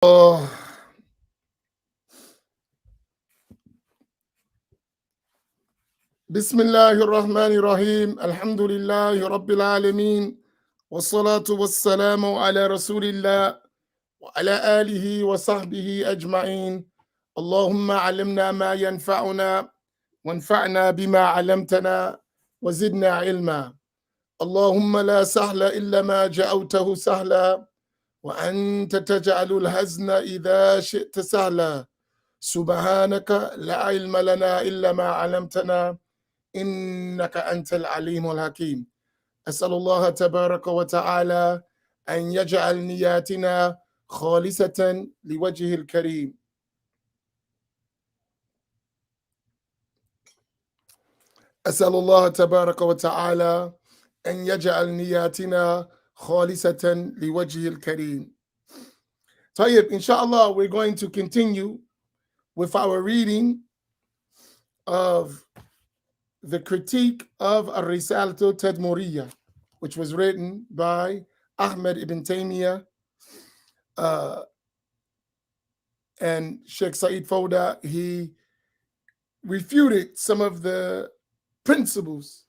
بسم الله الرحمن الرحيم الحمد لله رب العالمين والصلاة والسلام على رسول الله وعلى آله وصحبه أجمعين. اللهم علمنا ما ينفعنا وانفعنا بما علمتنا وزدنا علما. اللهم لا سهل إلا ما جعلته سهلا وأنت تجعل الحزن إذا شئت سهلا. سبحانك لا علم لنا إلا ما علمتنا إنك أنت العليم الحكيم. أسأل الله تبارك وتعالى أن يجعل نياتنا خالصة لوجهه الكريم. أسأل الله تبارك وتعالى أن يجعل نياتنا خالصة لوجهه الكريم. طيب, inshallah, we're going to continue with our reading of the critique of Ar-Risalatu Tadmuriyya, which was written by Ahmed ibn Taymiyyah and Sheikh Said Fawda. He refuted some of the principles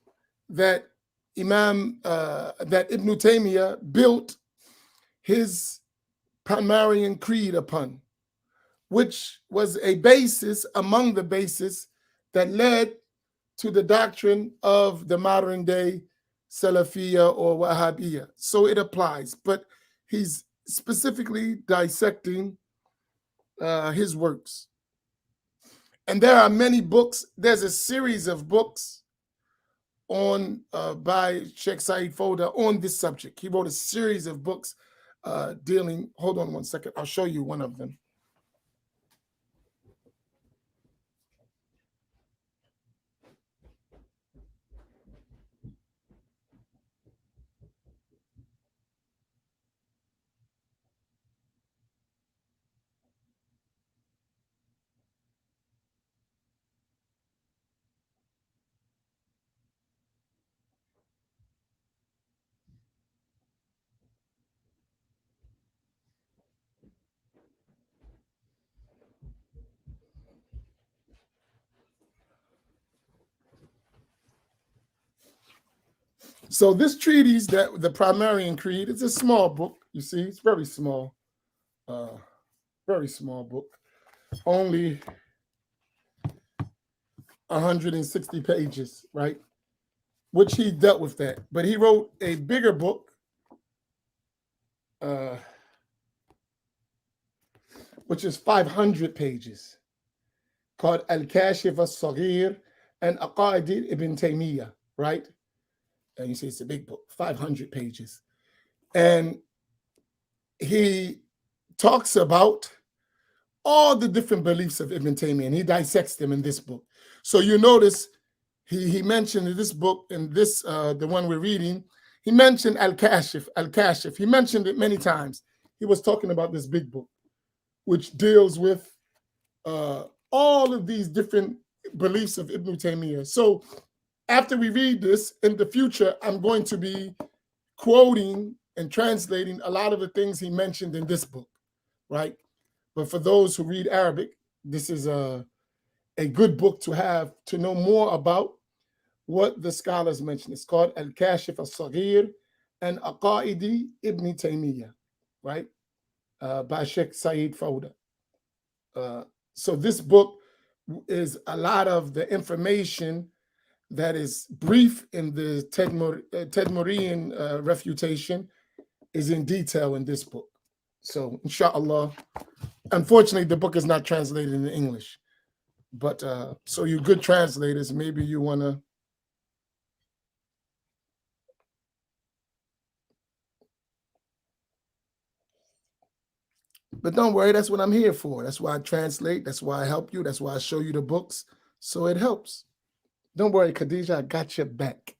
that Ibn Taymiyyah built his Palmyran Creed upon, which was a basis among the bases that led to the doctrine of the modern day Salafiyya or Wahhabiyya. So it applies, but he's specifically dissecting his works. And there are many books. There's a series of books on by Sheikh Said Fawda on this subject. He wrote a series of books dealing, hold on one second, I'll show you one of them. So this treatise, that the Palmyran Creed, it's a small book. You see, it's very small book, only 160 pages, right? Which he dealt with that, but he wrote a bigger book, which is 500 pages, called Al-Kashif Al-Saghir and Aqaid Ibn Taymiyyah, right? And you see it's a big book, 500 pages. And he talks about all the different beliefs of Ibn Taymiyyah, and he dissects them in this book. So you notice he mentioned in this book, in this, the one we're reading, he mentioned Al-Kashif. He mentioned it many times. He was talking about this big book, which deals with all of these different beliefs of Ibn Taymiyyah. So after we read this, in the future, I'm going to be quoting and translating a lot of the things he mentioned in this book, right? But for those who read Arabic, this is a good book to have to know more about what the scholars mention. It's called Al-Kashif Al-Saghir and Aqaidi Ibn Taymiyyah, right? By Sheikh Said Fawda. So this book is a lot of the information that is brief in the Tadmurian refutation is in detail in this book. So inshallah, unfortunately, the book is not translated in English, but so you good translators, maybe you want to but don't worry, that's what I'm here for. That's why I translate. That's why I help you. That's why I show you the books. So it helps. Don't worry, Khadija, I got your back.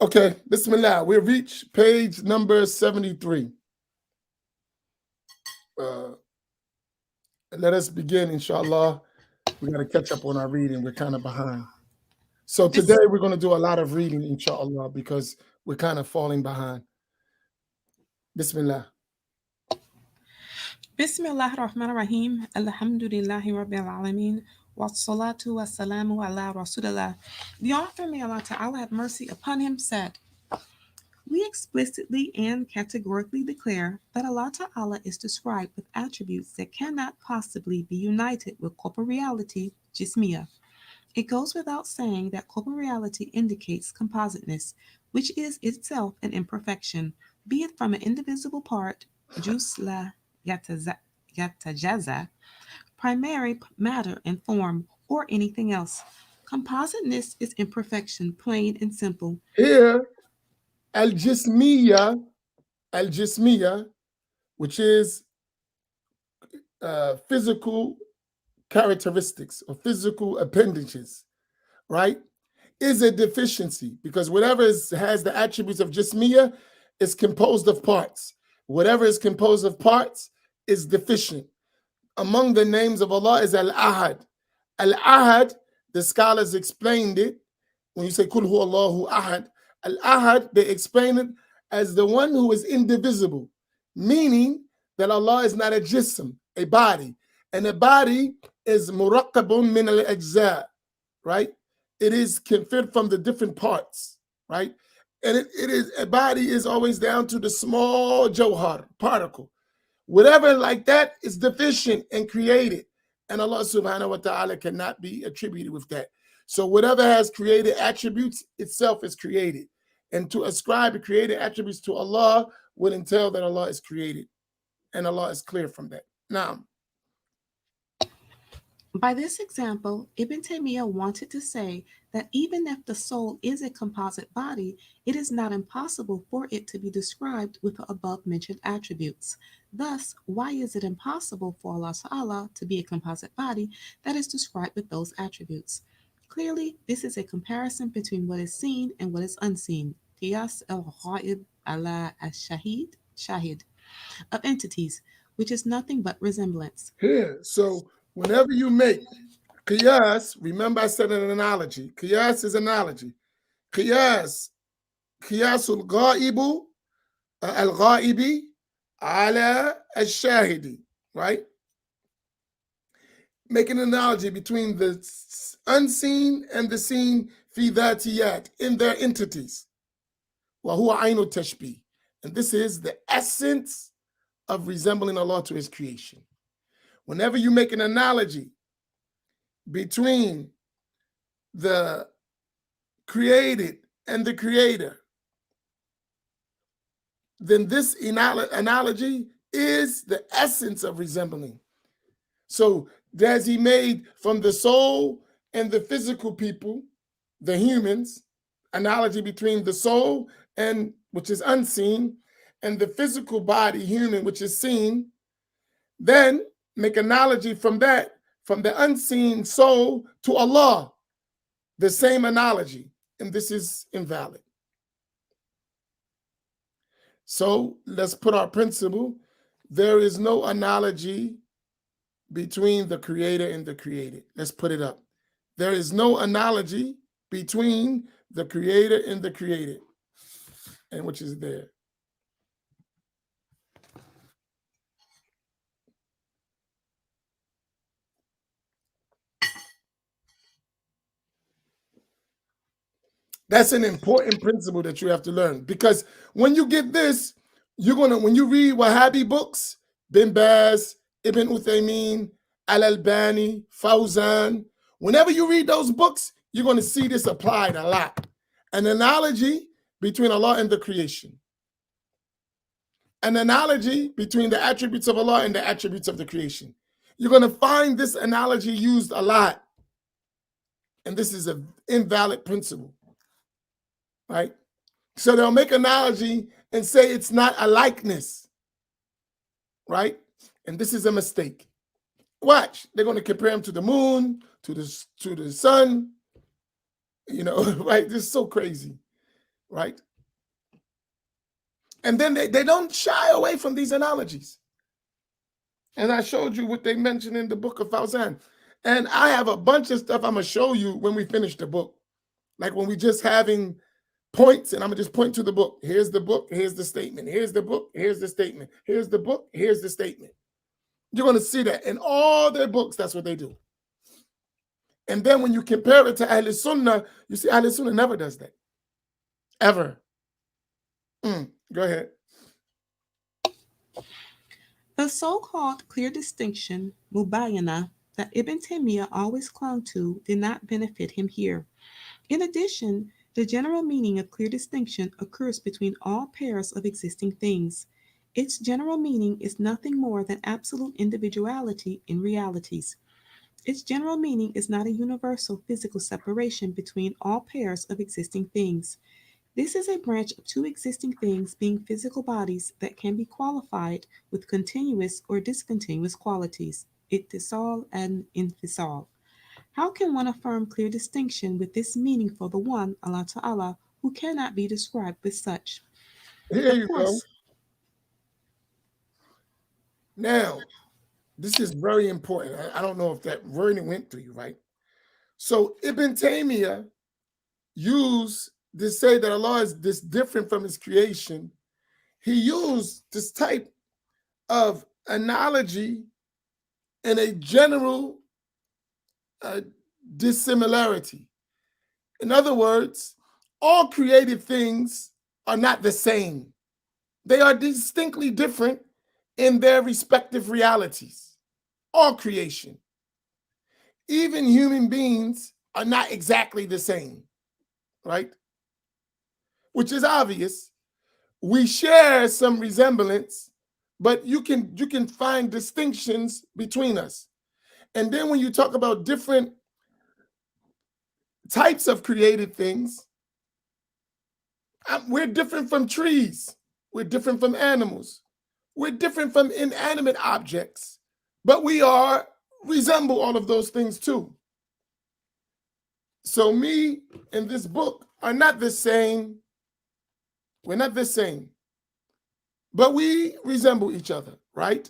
Okay, Bismillah. We reach page number 73. Let us begin, inshallah. We got to catch up on our reading. We're kind of behind. So today we're going to do a lot of reading, inshallah, because we're kind of falling behind. Bismillah. Bismillah ar-Rahman ar-Rahim. Alhamdulillahi Rabbil Alameen. Wassalatu wassalamu ala Rasulillah. The author, may Allah Ta'ala have mercy upon him, said, we explicitly and categorically declare that Allah Ta'ala is described with attributes that cannot possibly be united with corporeality, jismiyah. It goes without saying that corporeality indicates compositeness, which is itself an imperfection, be it from an indivisible part, jus la yatajaza, primary matter and form, or anything else. Compositeness is imperfection, plain and simple. Here, al-jismiya, which is physical characteristics or physical appendages, right, is a deficiency, because whatever has the attributes of jismiya is composed of parts. Whatever is composed of parts is deficient. Among the names of Allah is Al-Ahad. Al-Ahad, the scholars explained it. When you say Kul Hu Allahu Ahad, Al-Ahad, they explain it as the one who is indivisible, meaning that Allah is not a jism, a body. And a body is muraqqabun min al-ajza, right? It is conferred from the different parts, right? And it is, a body is always down to the small johar, particle. Whatever like that is deficient and created. And Allah subhanahu wa ta'ala cannot be attributed with that. So whatever has created attributes itself is created. And to ascribe created attributes to Allah would entail that Allah is created. And Allah is clear from that. Now, by this example, Ibn Taymiyyah wanted to say that even if the soul is a composite body, it is not impossible for it to be described with the above-mentioned attributes. Thus, why is it impossible for Allah Ta'ala to be a composite body that is described with those attributes? Clearly, this is a comparison between what is seen and what is unseen. Qiyas al-ghaib ala al-shahid of entities, which is nothing but resemblance. here, so whenever you make qiyas, remember I said an analogy. Qiyas is analogy. Qiyasul ghaibu, al-ghaibi ala al-shahidi, right? Make an analogy between the unseen and the seen fi dhatiyat, in their entities. Wa huwa aynu tashbih. And this is the essence of resembling Allah to his creation. Whenever you make an analogy between the created and the creator, then this analogy is the essence of resembling. So as he made from the soul and the physical people, the humans, analogy between the soul, and which is unseen, and the physical body, human, which is seen, then make analogy from that, from the unseen soul to Allah, the same analogy, and this is invalid. So let's put our principle. There is no analogy between the creator and the created. Let's put it up. There is no analogy between the creator and the created, and which is there. That's an important principle that you have to learn, because when you get this, you're gonna, when you read Wahhabi books, Bin Baz, Ibn Uthaymeen, Al-Albany, Fawzan, whenever you read those books, you're gonna see this applied a lot. An analogy between Allah and the creation. An analogy between the attributes of Allah and the attributes of the creation. You're gonna find this analogy used a lot. And this is an invalid principle. Right? So they'll make analogy and say it's not a likeness, right? And this is a mistake. Watch, they're going to compare him to the moon, to the sun, you know, right? This is so crazy, right? And then they don't shy away from these analogies. And I showed you what they mentioned in the book of Fawzan. And I have a bunch of stuff I'm going to show you when we finish the book. Like when we just having points, and I'm gonna just point to the book. Here's the book, here's the statement, here's the book, here's the statement, here's the book, here's the statement. You're gonna see that in all their books, that's what they do. And then when you compare it to Ahl Sunnah, you see Ahl Sunnah never does that. Ever. Go ahead. The so-called clear distinction, mubayana, that Ibn Taymiyyah always clung to did not benefit him here. In addition, the general meaning of clear distinction occurs between all pairs of existing things. Its general meaning is nothing more than absolute individuality in realities. Its general meaning is not a universal physical separation between all pairs of existing things. This is a branch of two existing things being physical bodies that can be qualified with continuous or discontinuous qualities, ittisal and infisal. How can one affirm clear distinction with this meaning for the one, Allah Ta'ala, who cannot be described with such? Here Of you go. course, Now, this is very important. I don't know if that wording went through you, right? So Ibn Taymiyyah used to say that Allah is this different from his creation. He used this type of analogy in a general dissimilarity. In other words, all created things are not the same. They are distinctly different in their respective realities. All creation. Even human beings are not exactly the same, right? Which is obvious. We share some resemblance, but you can find distinctions between us. And then when you talk about different types of created things, we're different from trees. We're different from animals. We're different from inanimate objects, but we resemble all of those things too. So me and this book are not the same. We're not the same, but we resemble each other, right?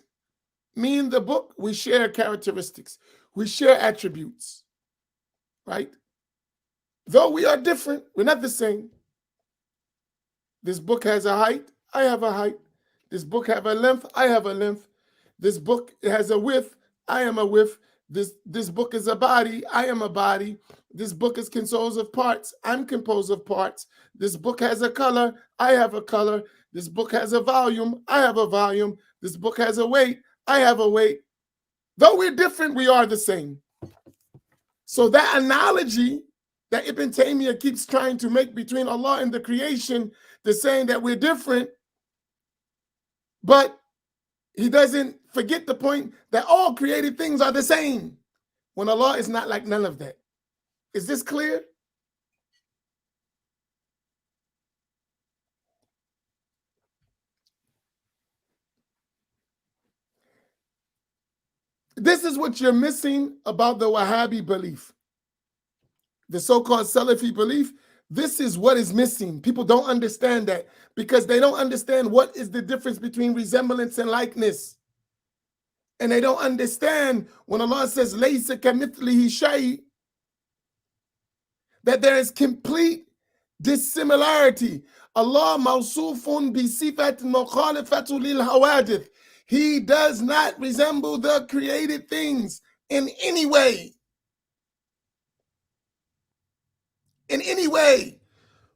Me and the book, we share characteristics. We share attributes, right? Though we are different, we're not the same. This book has a height, I have a height. This book have a length, I have a length. This book has a width, I am a width. This book is a body, I am a body. This book is composed of parts, I'm composed of parts. This book has a color, I have a color. This book has a volume, I have a volume. This book has a weight, I have a weight. Though we're different, we are the same. So that analogy that Ibn Taymiyyah keeps trying to make between Allah and the creation, the saying that we're different, but he doesn't forget the point that all created things are the same, when Allah is not like none of that. Is this clear? This is what you're missing about the Wahhabi belief, the so-called Salafi belief. This is what is missing. People don't understand that because they don't understand what is the difference between resemblance and likeness. And they don't understand when Allah says, Laysa kamithlihi shay, that there is complete dissimilarity. Allah mawsufun bi sifat mukhalifatu lil hawadith. He does not resemble the created things in any way. In any way.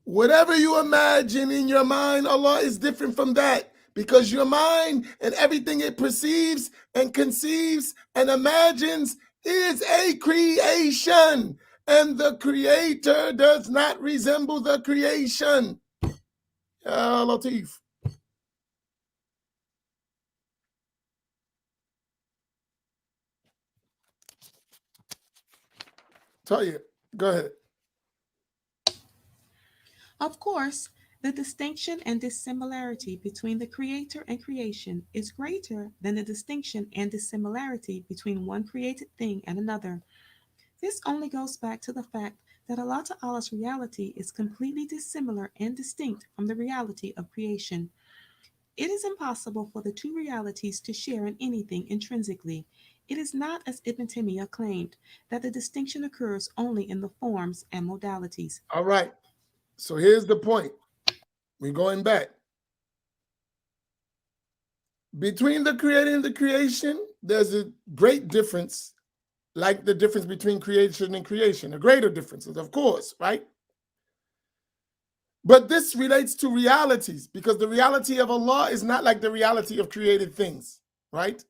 Whatever you imagine in your mind, Allah is different from that, because your mind and everything it perceives and conceives and imagines is a creation, and the creator does not resemble the creation. Ya Latif. Tell you. Go ahead. of course, the distinction and dissimilarity between the creator and creation is greater than the distinction and dissimilarity between one created thing and another. This only goes back to the fact that Allah Ta'ala's reality is completely dissimilar and distinct from the reality of creation. It is impossible for the two realities to share in anything intrinsically. It is not, as Ibn Taymiyyah claimed, that the distinction occurs only in the forms and modalities. All right. So here's the point. We're going back. Between the creator and the creation, there's a great difference, like the difference between creation and creation, a greater difference, of course, right? But this relates to realities, because the reality of Allah is not like the reality of created things, right?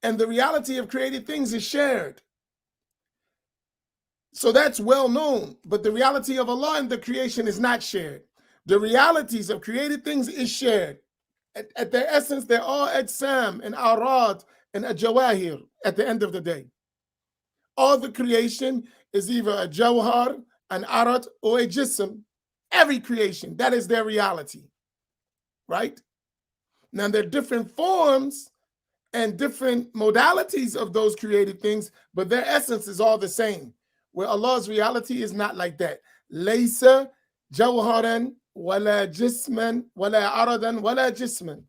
And the reality of created things is shared. So that's well known, but the reality of Allah and the creation is not shared. The realities of created things is shared. At their essence, they're all ajsam and arad and jawahir at the end of the day. All the creation is either a jawhar, an arad, or a jism. Every creation, that is their reality, right? Now, there are different forms and different modalities of those created things, but their essence is all the same. Where Allah's reality is not like that. Laysa jawharan wala jisman wala aradan wala jisman.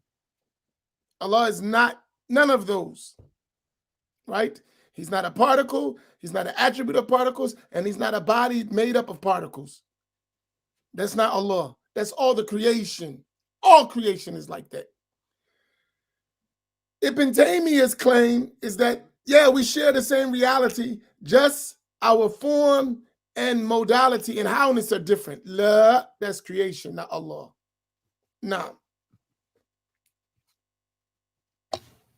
Allah is not none of those, right? He's not a particle, he's not an attribute of particles, and he's not a body made up of particles. That's not Allah. That's all the creation. All creation is like that. Ibn Taymiyyah's claim is that, yeah, we share the same reality, just our form and modality and howness are different. La, that's creation, not Allah. Now,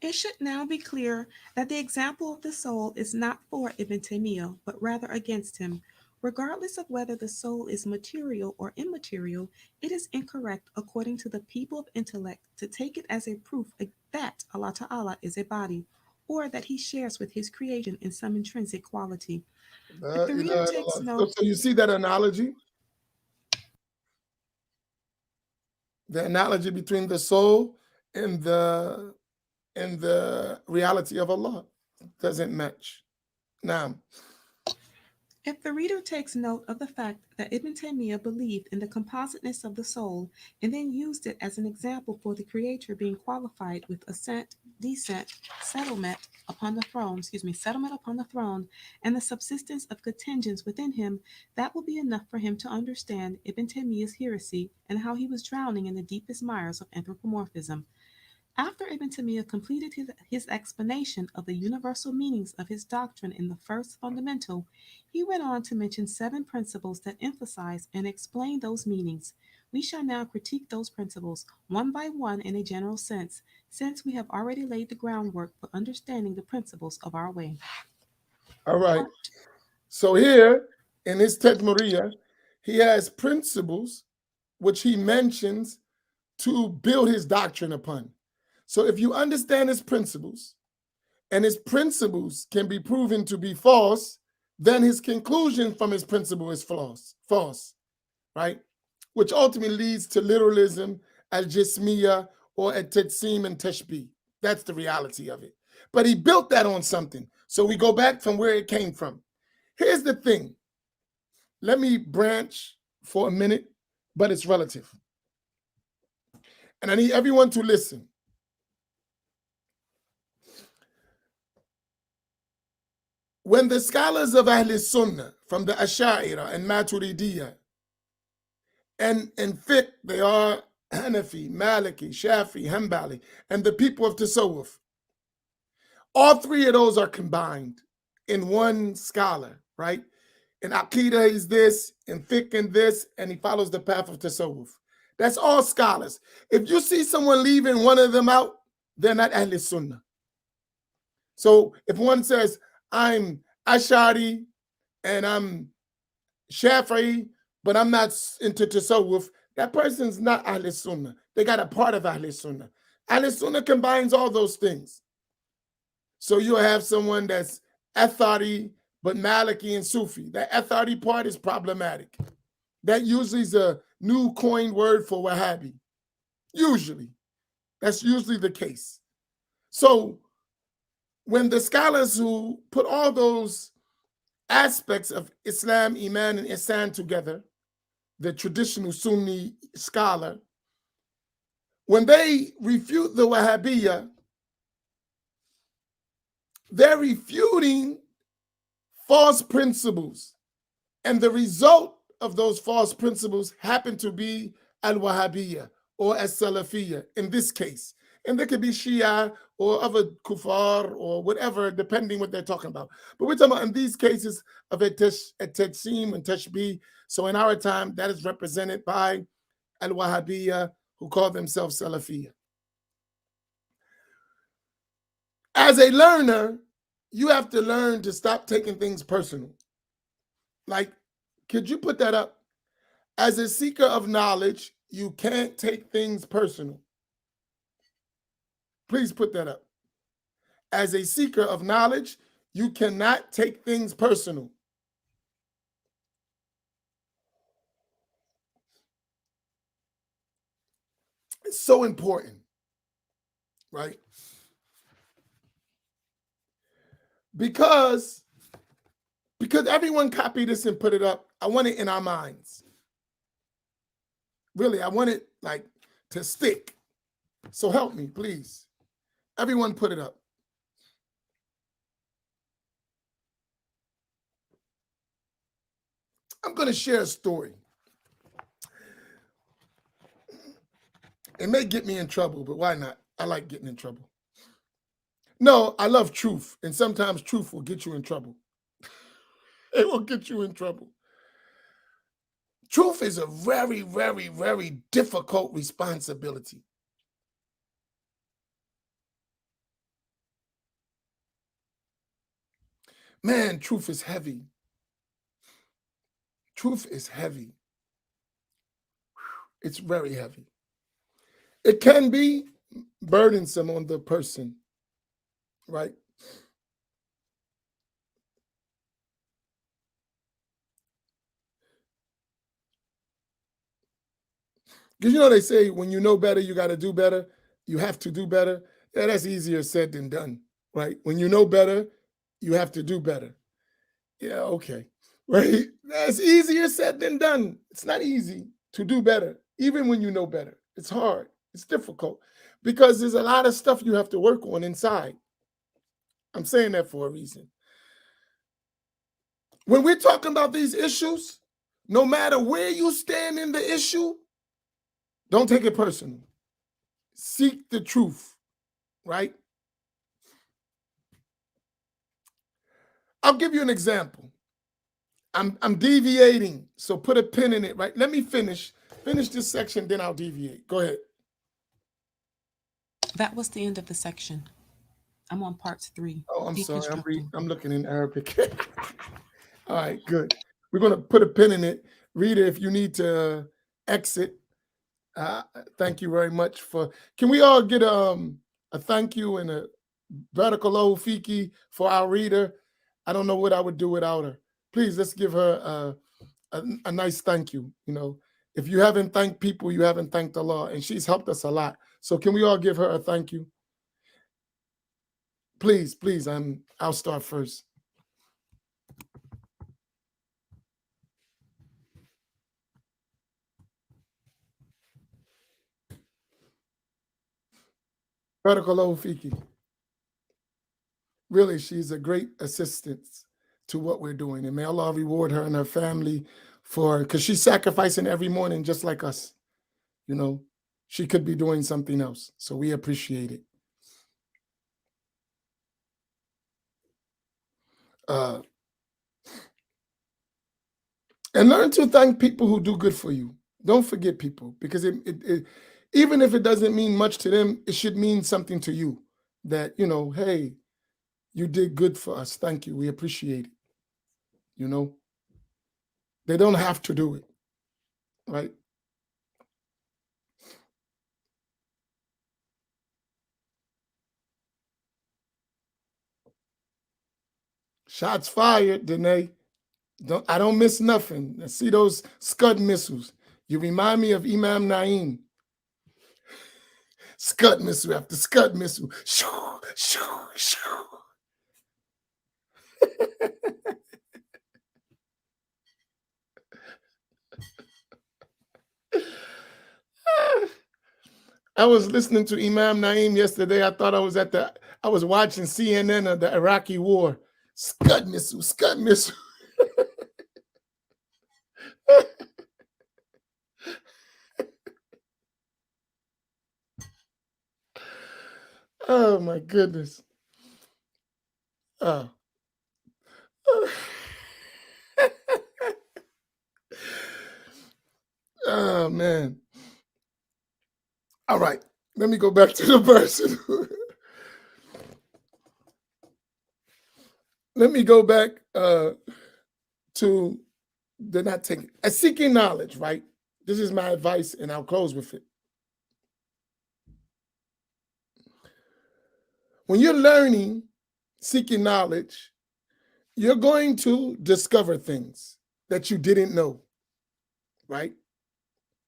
It should now be clear that the example of the soul is not for Ibn Taymiyyah, but rather against him. Regardless of whether the soul is material or immaterial, it is incorrect, according to the people of intellect, to take it as a proof that Allah Ta'ala is a body, or that he shares with his creation in some intrinsic quality. If the reader takes note, so you see that analogy? The analogy between the soul and the reality of Allah doesn't match. Now, if the reader takes note of the fact that Ibn Taymiyyah believed in the compositeness of the soul and then used it as an example for the creator being qualified with ascent, descent, settlement upon the throne, and the subsistence of contingents within him, that will be enough for him to understand Ibn Taymiyyah's heresy and how he was drowning in the deepest mires of anthropomorphism. After Ibn Taymiyyah completed his explanation of the universal meanings of his doctrine in the first fundamental, he went on to mention 7 principles that emphasize and explain those meanings. We shall now critique those principles one by one in a general sense, since we have already laid the groundwork for understanding the principles of our way. all right. So here in his Tadmuriyah, he has principles which he mentions to build his doctrine upon. So if you understand his principles, and his principles can be proven to be false, then his conclusion from his principle is false, right? Which ultimately leads to literalism, al-jismiyah, or at-tadsim and tashbih. That's the reality of it. But he built that on something. So we go back from where it came from. Here's the thing. Let me branch for a minute, but it's relative. And I need everyone to listen. When the scholars of Ahl Sunnah, from the Ash'ariyah and Maturidiyah, and fiqh, they are Hanafi, Maliki, Shafi, Hanbali, and the people of Tasawwuf, all 3 of those are combined in one scholar, right? In Aqidah, he's this, in fiqh, and this, and he follows the path of Tasawwuf. That's all scholars. If you see someone leaving one of them out, they're not Ahl Sunnah. So if one says, I'm Ash'ari and I'm Shafi'i, but I'm not into Tasawwuf, that person's not Ahl Sunnah. They got a part of Ahl Sunnah. Ahl Sunnah combines all those things. So you'll have someone that's Athari, but Maliki and Sufi. That Athari part is problematic. That usually is a new coined word for Wahhabi. Usually. That's usually the case. So when the scholars who put all those aspects of Islam, Iman, and Ihsan together, the traditional Sunni scholar, when they refute the Wahhabiyya, they're refuting false principles. And the result of those false principles happen to be al-Wahhabiyya or as-Salafiyya in this case. And there could be Shia or other kuffar or whatever, depending what they're talking about. But we're talking about in these cases of a tadsim and tashbih. So in our time, that is represented by al-Wahhabiyya, who call themselves Salafiyya. As a learner, you have to learn to stop taking things personal. Like, could you put that up? As a seeker of knowledge, you can't take things personal. Please put that up. As a seeker of knowledge, you cannot take things personal. It's so important, right? Because everyone copied this and put it up, I want it in our minds. Really, I want it like to stick. So help me, please. Everyone put it up. I'm going to share a story. It may get me in trouble, but why not? I like getting in trouble. No, I love truth, and sometimes truth will get you in trouble. It will get you in trouble. Truth is a very, very, very difficult responsibility. Man, truth is heavy. Truth is heavy. It's very heavy. It can be burdensome on the person, right? Because you know they say when you know better, you got to do better. You have to do better. Yeah, that's easier said than done, right? When you know better, you have to do better. Yeah, okay, right? That's easier said than done. It's not easy to do better, even when you know better. It's hard. It's difficult because there's a lot of stuff you have to work on inside. I'm saying that for a reason. When we're talking about these issues, no matter where you stand in the issue, don't take it personal. Seek the truth, right? I'll give you an example. I'm deviating, so put a pin in it, right? Let me finish this section, then I'll deviate. Go ahead. That was the end of the section. I'm on part 3. Oh, I'm sorry. I'm looking in Arabic. All right, good. We're going to put a pin in it. Read it if you need to exit. Thank you very much for. Can we all get a thank you and a barakallahu fiki for our reader? I don't know what I would do without her. Please, let's give her a nice thank you. You know, if you haven't thanked people, you haven't thanked Allah, and she's helped us a lot. So can we all give her a thank you? Please, please. I'll start first. Barakallahu fiki. Really, she's a great assistance to what we're doing. And may Allah reward her and her family because she's sacrificing every morning just like us. You know, she could be doing something else. So we appreciate it. And learn to thank people who do good for you. Don't forget people, because it even if it doesn't mean much to them, it should mean something to you that, you know, hey, you did good for us. Thank you. We appreciate it. You know, they don't have to do it, right? Shots fired, Danae. I don't miss nothing. I see those Scud missiles. You remind me of Imam Naim. Scud missile after Scud missile. Shoo, shoo, shoo. I was listening to Imam Naim yesterday. I thought I was watching CNN of the Iraqi war. Scud missile, Scud missile. Oh my goodness. Oh. Oh man. All right. Let me go back to the person. Let me go back to the not taking seeking knowledge, right? This is my advice, and I'll close with it. When you're learning, seeking knowledge, you're going to discover things that you didn't know, right?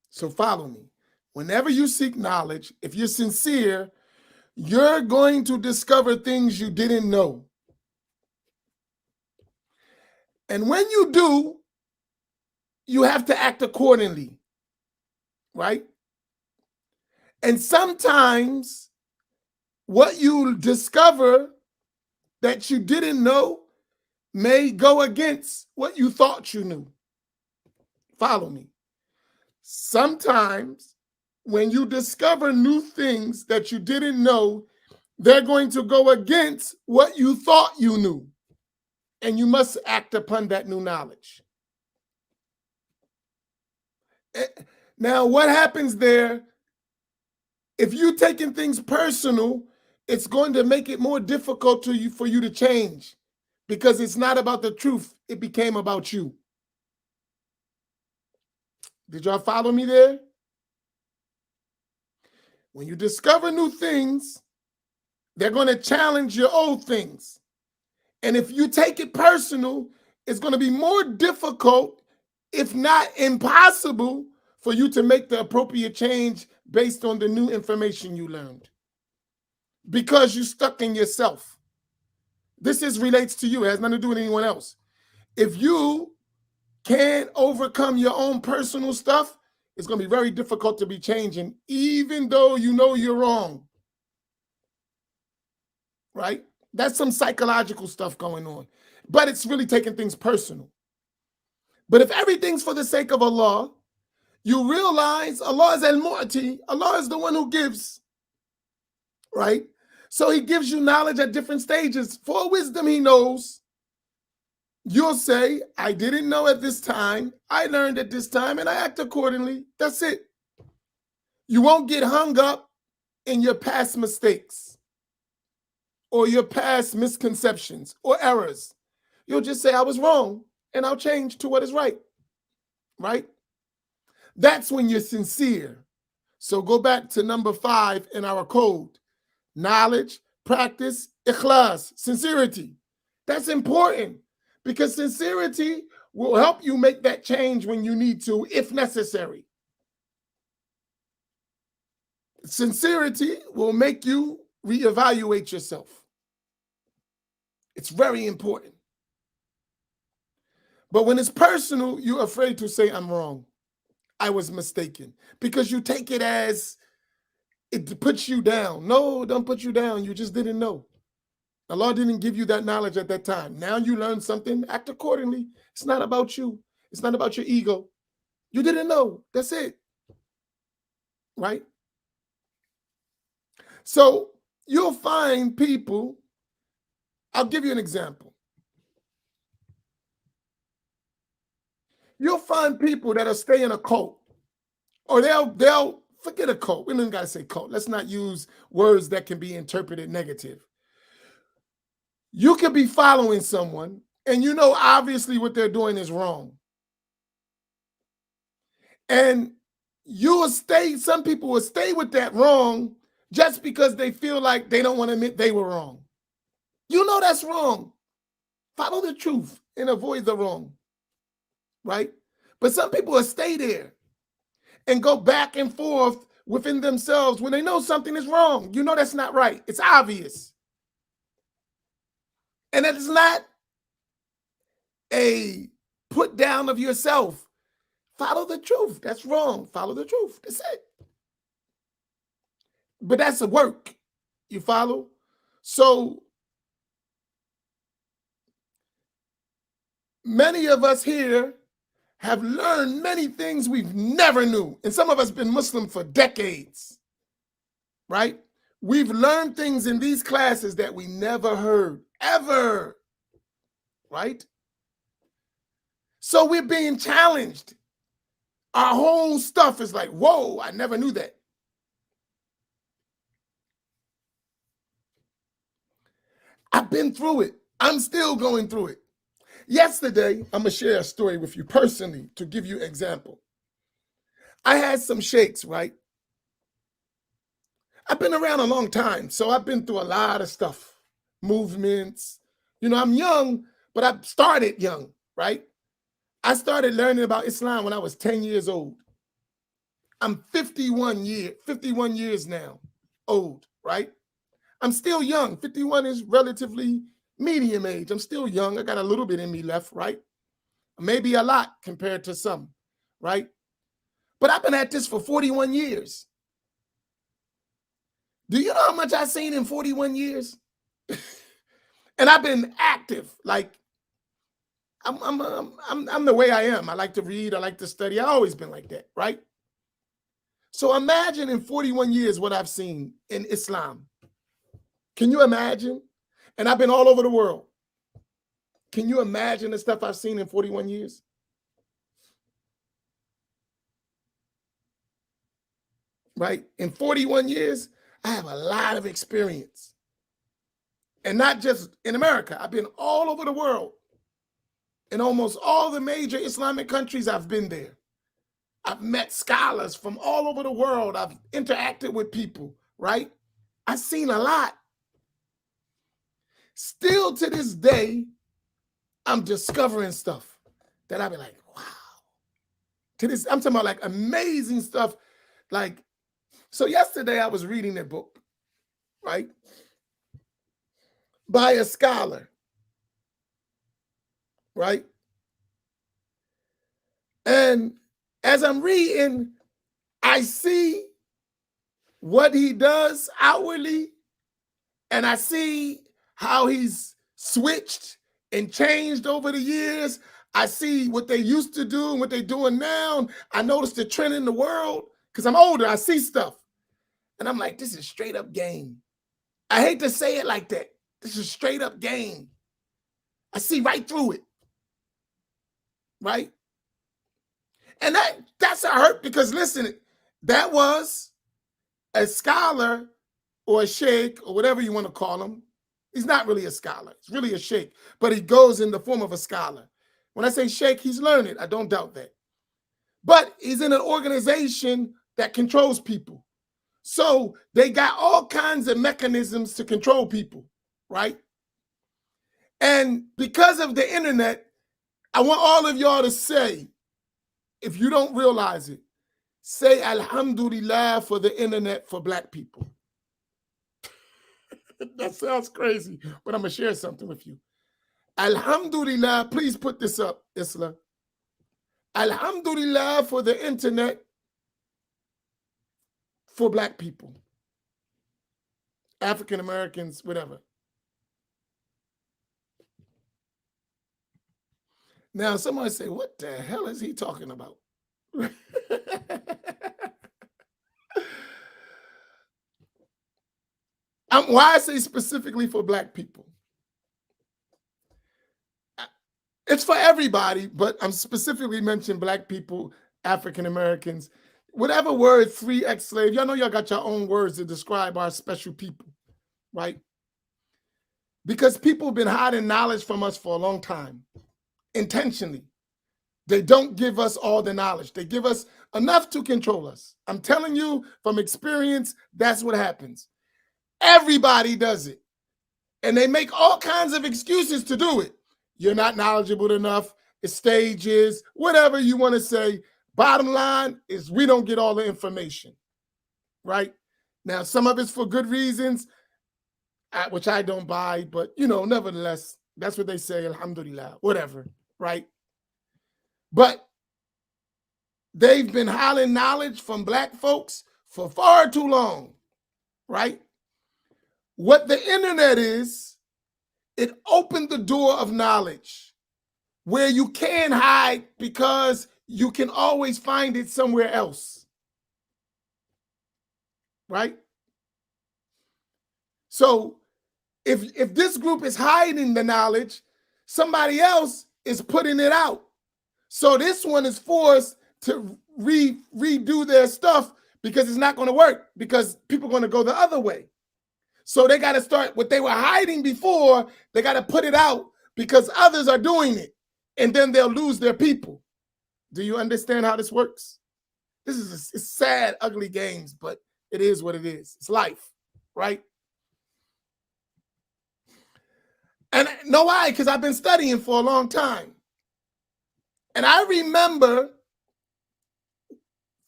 So follow me. Whenever you seek knowledge, if you're sincere, you're going to discover things you didn't know. And when you do, you have to act accordingly, right? And sometimes what you discover that you didn't know may go against what you thought you knew. Follow me. Sometimes when you discover new things that you didn't know, they're going to go against what you thought you knew. And you must act upon that new knowledge. Now, what happens there, if you're taking things personal, it's going to make it more difficult for you to change, because it's not about the truth. It became about you. Did y'all follow me there? When you discover new things, they're going to challenge your old things. And if you take it personal, it's going to be more difficult, if not impossible, for you to make the appropriate change based on the new information you learned, because you're stuck in yourself. This relates to you. It has nothing to do with anyone else. If you can't overcome your own personal stuff, it's going to be very difficult to be changing, even though you know you're wrong, right? That's some psychological stuff going on, but it's really taking things personal. But if everything's for the sake of Allah, you realize Allah is al-Mu'ti. Allah is the one who gives, right? So he gives you knowledge at different stages. For wisdom he knows. You'll say, I didn't know at this time, I learned at this time, and I act accordingly. That's it. You won't get hung up in your past mistakes or your past misconceptions or errors. You'll just say, I was wrong, and I'll change to what is right, right? That's when you're sincere. So go back to number 5 in our code. Knowledge, practice, ikhlas, sincerity. That's important, because sincerity will help you make that change when you need to, if necessary. Sincerity will make you reevaluate yourself. It's very important. But when it's personal, you're afraid to say, I'm wrong. I was mistaken, because you take it as it puts you down. No, don't put you down. You just didn't know. Allah didn't give you that knowledge at that time. Now you learn something, act accordingly. It's not about you. It's not about your ego. You didn't know. That's it. Right? So you'll find people, I'll give you an example. You'll find people that'll stay in a cult, or they'll forget a cult. We don't got to say cult. Let's not use words that can be interpreted negative. You could be following someone, and you know obviously what they're doing is wrong. And some people will stay with that wrong just because they feel like they don't want to admit they were wrong. You know that's wrong. Follow the truth and avoid the wrong, right? But some people will stay there and go back and forth within themselves when they know something is wrong. You know that's not right. It's obvious. And that is not a put down of yourself. Follow the truth. That's wrong. Follow the truth. That's it. But that's a work. You follow? So many of us here have learned many things we've never knew. And some of us been Muslim for decades, right? We've learned things in these classes that we never heard, ever, right? So we're being challenged. Our whole stuff is like, whoa, I never knew that. I've been through it. I'm still going through it. Yesterday, I'm going to share a story with you personally to give you an example. I had some sheikhs, right? I've been around a long time, so I've been through a lot of stuff, movements. You know, I'm young, but I started young, right? I started learning about Islam when I was 10 years old. I'm 51 years now old, right? I'm still young. 51 is relatively medium age. I'm still young. I got a little bit in me left, right? Maybe a lot compared to some, right? But I've been at this for 41 years. Do you know how much I've seen in 41 years? And I've been active. Like, I'm the way I am. I like to read. I like to study. I've always been like that, right? So imagine in 41 years what I've seen in Islam. Can you imagine? And I've been all over the world. Can you imagine the stuff I've seen in 41 years? Right? In 41 years, I have a lot of experience. And not just in America. I've been all over the world. In almost all the major Islamic countries, I've been there. I've met scholars from all over the world. I've interacted with people, right? I've seen a lot. Still to this day, I'm discovering stuff that I'll be like, wow. To this, I'm talking about like amazing stuff. Like, so yesterday I was reading a book, right? By a scholar, right? And as I'm reading, I see what he does outwardly, and I see how he's switched and changed over the years. I see what they used to do and what they're doing now. I notice the trend in the world because I'm older. I see stuff. And I'm like, this is straight up game. I hate to say it like that. This is straight up game. I see right through it. Right? And that's a hurt because, listen, that was a scholar or a sheikh or whatever you want to call him. He's not really a scholar. He's really a sheikh, but he goes in the form of a scholar. When I say sheikh, he's learned. I don't doubt that. But he's in an organization that controls people. So they got all kinds of mechanisms to control people, right? And because of the internet, I want all of y'all to say, if you don't realize it, say Alhamdulillah for the internet for Black people. That sounds crazy, but I'm going to share something with you. Alhamdulillah, please put this up, Isla. Alhamdulillah for the internet for Black people, African Americans, whatever. Now, somebody say, what the hell is he talking about? Why I say specifically for Black people? It's for everybody, but I'm specifically mentioning Black people, African Americans, whatever word, free, ex-slave. Y'all know y'all got your own words to describe our special people, right? Because people have been hiding knowledge from us for a long time, intentionally. They don't give us all the knowledge. They give us enough to control us. I'm telling you from experience, that's what happens. Everybody does it. And they make all kinds of excuses to do it. You're not knowledgeable enough. It's stages, whatever you want to say. Bottom line is we don't get all the information, right? Now, some of it's for good reasons, which I don't buy, but, you know, nevertheless, that's what they say, alhamdulillah, whatever, right? But they've been hiding knowledge from Black folks for far too long, right? What the internet is, it opened the door of knowledge. where you can hide because you can always find it somewhere else, right? So if this group is hiding the knowledge, somebody else is putting it out. So this one is forced to redo their stuff because it's not going to work, because people are going to go the other way. So they got to start what they were hiding before. They got to put it out because others are doing it, and then they'll lose their people. Do you understand how this works? This is it's sad, ugly games, but it is what it is. It's life, right? And know why? Because I've been studying for a long time. And I remember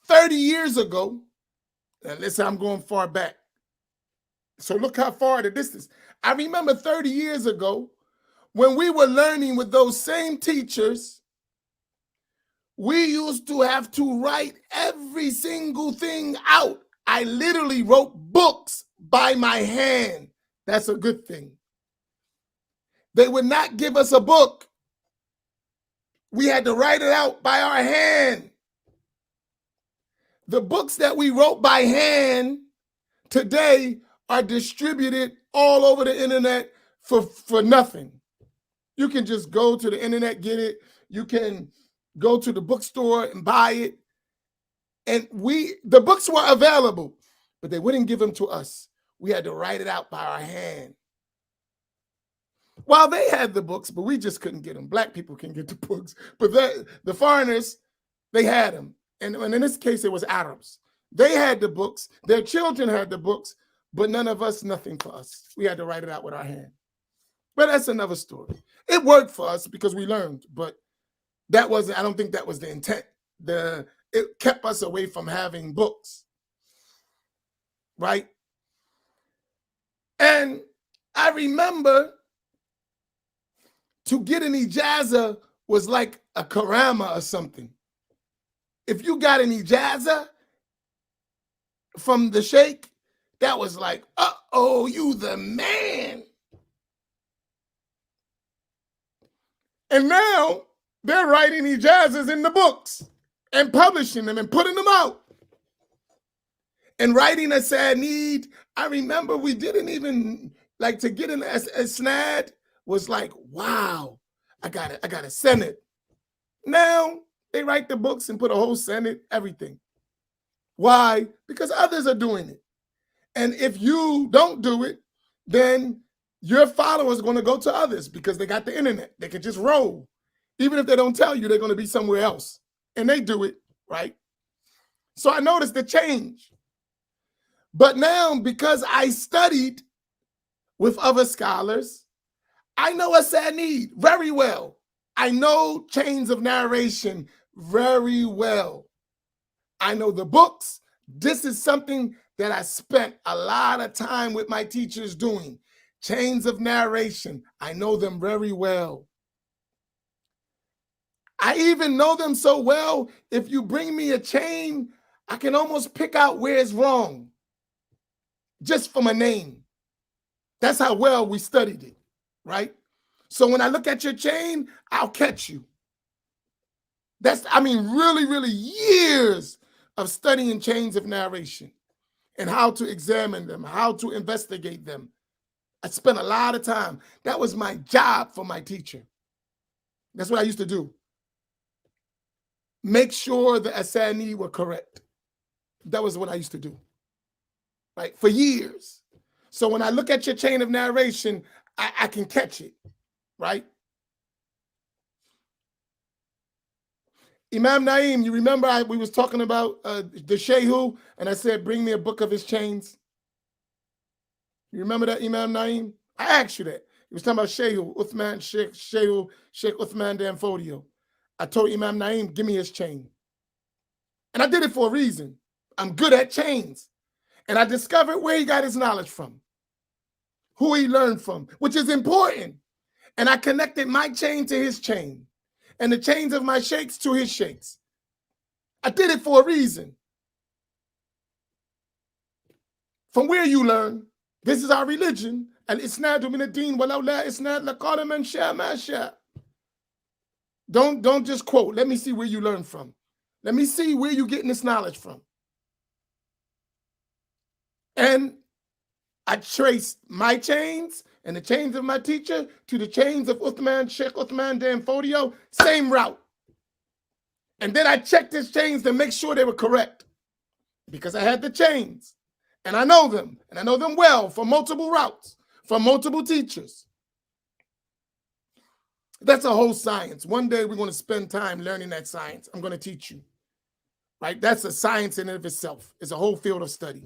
30 years ago, and listen, I'm going far back. So look how far the distance. I remember 30 years ago when we were learning with those same teachers, we used to have to write every single thing out. I literally wrote books by my hand. That's a good thing. They would not give us a book. We had to write it out by our hand. The books that we wrote by hand today are distributed all over the internet for nothing. You can just go to the internet, get it. You can go to the bookstore and buy it. And the books were available, but they wouldn't give them to us. We had to write it out by our hand. Well, they had the books, but we just couldn't get them. Black people can get the books, but the foreigners, they had them. And in this case, it was Arabs. They had the books. Their children had the books, but none of us, nothing for us. We had to write it out with our hand. But that's another story. It worked for us because we learned, but I don't think that was the intent. It kept us away from having books, right? And I remember to get an ijazah was like a karama or something. If you got an ijazah from the sheikh, that was like, uh-oh, you the man. And now they're writing ijazahs in the books and publishing them and putting them out. And writing a sanid, I remember we didn't even, like, to get an isnad was like, wow, I gotta send it. Now they write the books and put a whole Senate, everything. Why? Because others are doing it. And if you don't do it, then your followers are going to go to others because they got the internet. They can just roll. Even if they don't tell you, they're going to be somewhere else. And they do it, right? So I noticed the change. But now, because I studied with other scholars, I know a sanid very well. I know chains of narration very well. I know the books. This is something that I spent a lot of time with my teachers doing. Chains of narration. I know them very well. I even know them so well, if you bring me a chain, I can almost pick out where it's wrong just from a name. That's how well we studied it, right? So when I look at your chain, I'll catch you. Really, really years of studying chains of narration and how to examine them, how to investigate them. I spent a lot of time. That was my job for my teacher. That's what I used to do. Make sure the asanid were correct. That was what I used to do, right? For years. So when I look at your chain of narration, I can catch it, right? Imam Naim, you remember we was talking about the Shehu, and I said, bring me a book of his chains. You remember that, Imam Naim? I asked you that. He was talking about Shehu, Uthman, Sheikh Uthman Danfodio. I told Imam Naim, give me his chain. And I did it for a reason. I'm good at chains. And I discovered where he got his knowledge from, who he learned from, which is important. And I connected my chain to his chain and the chains of my sheikhs to his sheikhs. I did it for a reason. From where you learn, this is our religion. Al-isnadu min ad-din walau la isnad laqala man sha ma sha. Don't just quote. Let me see where you learn from. Let me see where you're getting this knowledge from. And I traced my chains and the chains of my teacher to the chains of Sheikh Uthman Dan Fodio, same route. And then I checked his chains to make sure they were correct because I had the chains and I know them well from multiple routes, from multiple teachers. That's a whole science. One day we're going to spend time learning that science. I'm going to teach you, right? That's a science in and of itself. It's a whole field of study.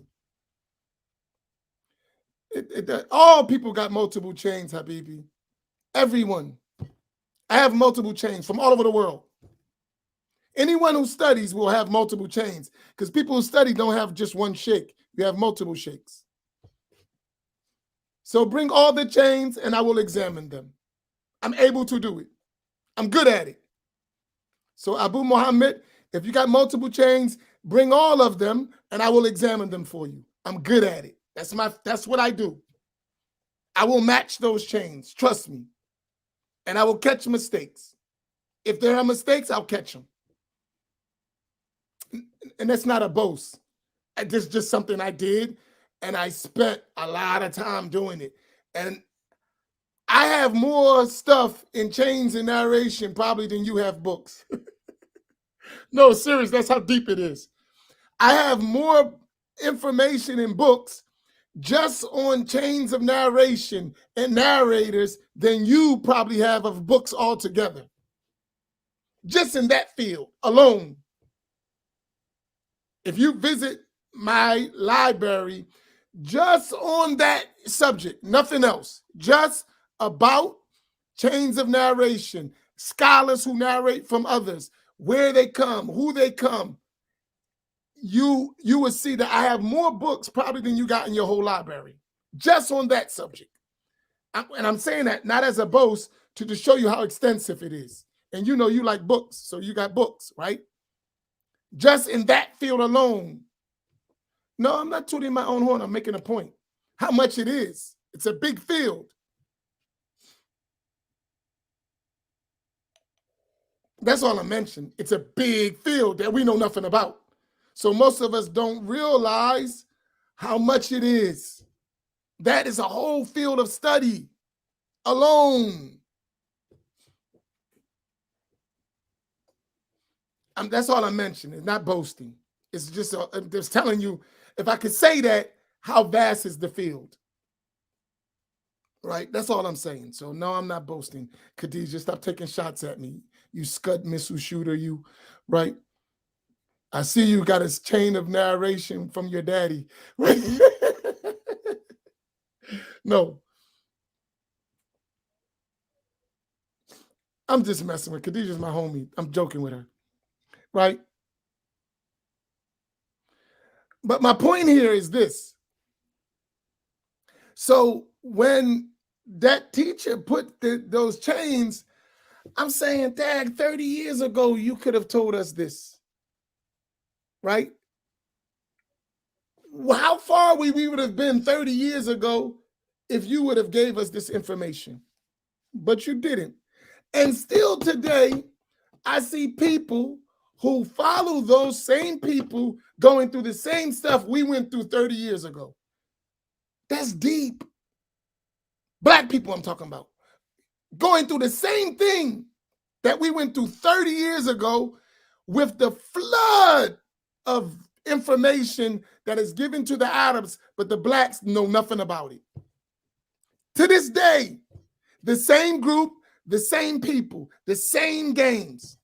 All people got multiple chains, Habibi. Everyone. I have multiple chains from all over the world. Anyone who studies will have multiple chains because people who study don't have just one sheikh. You have multiple sheikhs. So bring all the chains and I will examine them. I'm able to do it. I'm good at it. So Abu Muhammad, if you got multiple chains, bring all of them and I will examine them for you. I'm good at it. That's what I do. I will match those chains. Trust me. And I will catch mistakes. If there are mistakes, I'll catch them. And that's not a boast. It's just something I did, and I spent a lot of time doing it. And I have more stuff in chains and narration probably than you have books. No, serious, that's how deep it is. I have more information in books just on chains of narration and narrators than you probably have of books altogether. Just in that field alone. If you visit my library, just on that subject, nothing else, just about chains of narration, scholars who narrate from others, where they come, who they come, you will see that I have more books probably than you got in your whole library, just on that subject. And I'm saying that not as a boast, to show you how extensive it is. And you know you like books, so you got books, right? Just in that field alone. No, I'm not tooting my own horn. I'm making a point. How much it is. It's a big field. That's all I mentioned. It's a big field that we know nothing about. So most of us don't realize how much it is. That is a whole field of study alone. That's all I mentioned. It's not boasting. It's just telling you, if I could say that, how vast is the field? Right? That's all I'm saying. So no, I'm not boasting. Khadijah, stop taking shots at me. You scud missile shooter, you, right? I see you got a chain of narration from your daddy. Right? No. I'm just messing with Khadijah's my homie. I'm joking with her. Right? But my point here is this. So when that teacher put those chains, I'm saying, Dad, 30 years ago, you could have told us this. Right? How far we would have been 30 years ago if you would have gave us this information. But you didn't. And still today, I see people who follow those same people going through the same stuff we went through 30 years ago. That's deep. Black people I'm talking about. Going through the same thing that we went through 30 years ago with the flood of information that is given to the Arabs, but the blacks know nothing about it. To this day, the same group, the same people, the same games.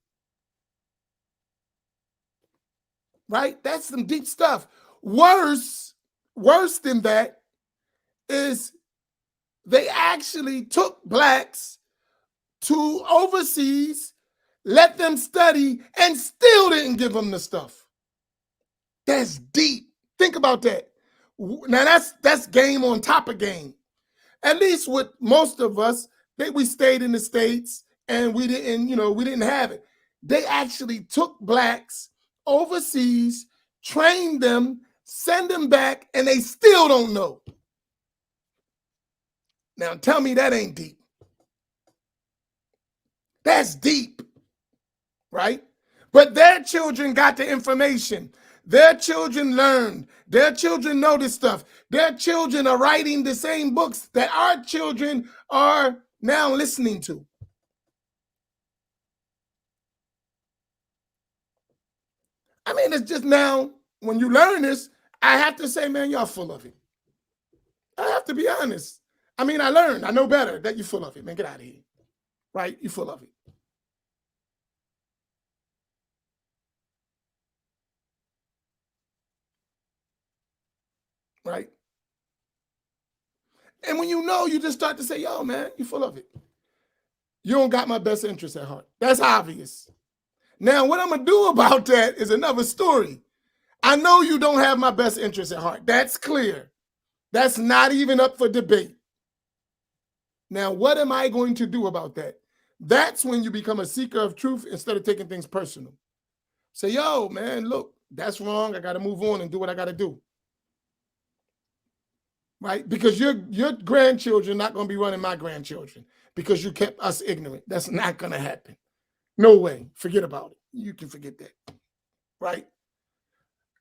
Right? That's some deep stuff. Worse than that is they actually took blacks to overseas, let them study, and still didn't give them the stuff. That's deep. Think about that. Now that's game on top of game. At least with most of us, we stayed in the States and we didn't have it. They actually took blacks overseas, train them, send them back, and they still don't know. Now tell me that ain't deep. That's deep. right? But their children got the information. Their children learned. Their children know this stuff. Their children are writing the same books that our children are now listening to. I mean, it's just now, when you learn this, I have to say, man, y'all full of it. I have to be honest. I mean, I learned. I know better that you're full of it, man. Get out of here. Right? You're full of it. Right? And when you know, you just start to say, yo, man, you're full of it. You don't got my best interest at heart. That's obvious. Now, what I'm going to do about that is another story. I know you don't have my best interest at heart. That's clear. That's not even up for debate. Now, what am I going to do about that? That's when you become a seeker of truth instead of taking things personal. Say, yo, man, look, that's wrong. I got to move on and do what I got to do. Right? Because your grandchildren are not going to be running my grandchildren because you kept us ignorant. That's not going to happen. No way. Forget about it. You can forget that. Right?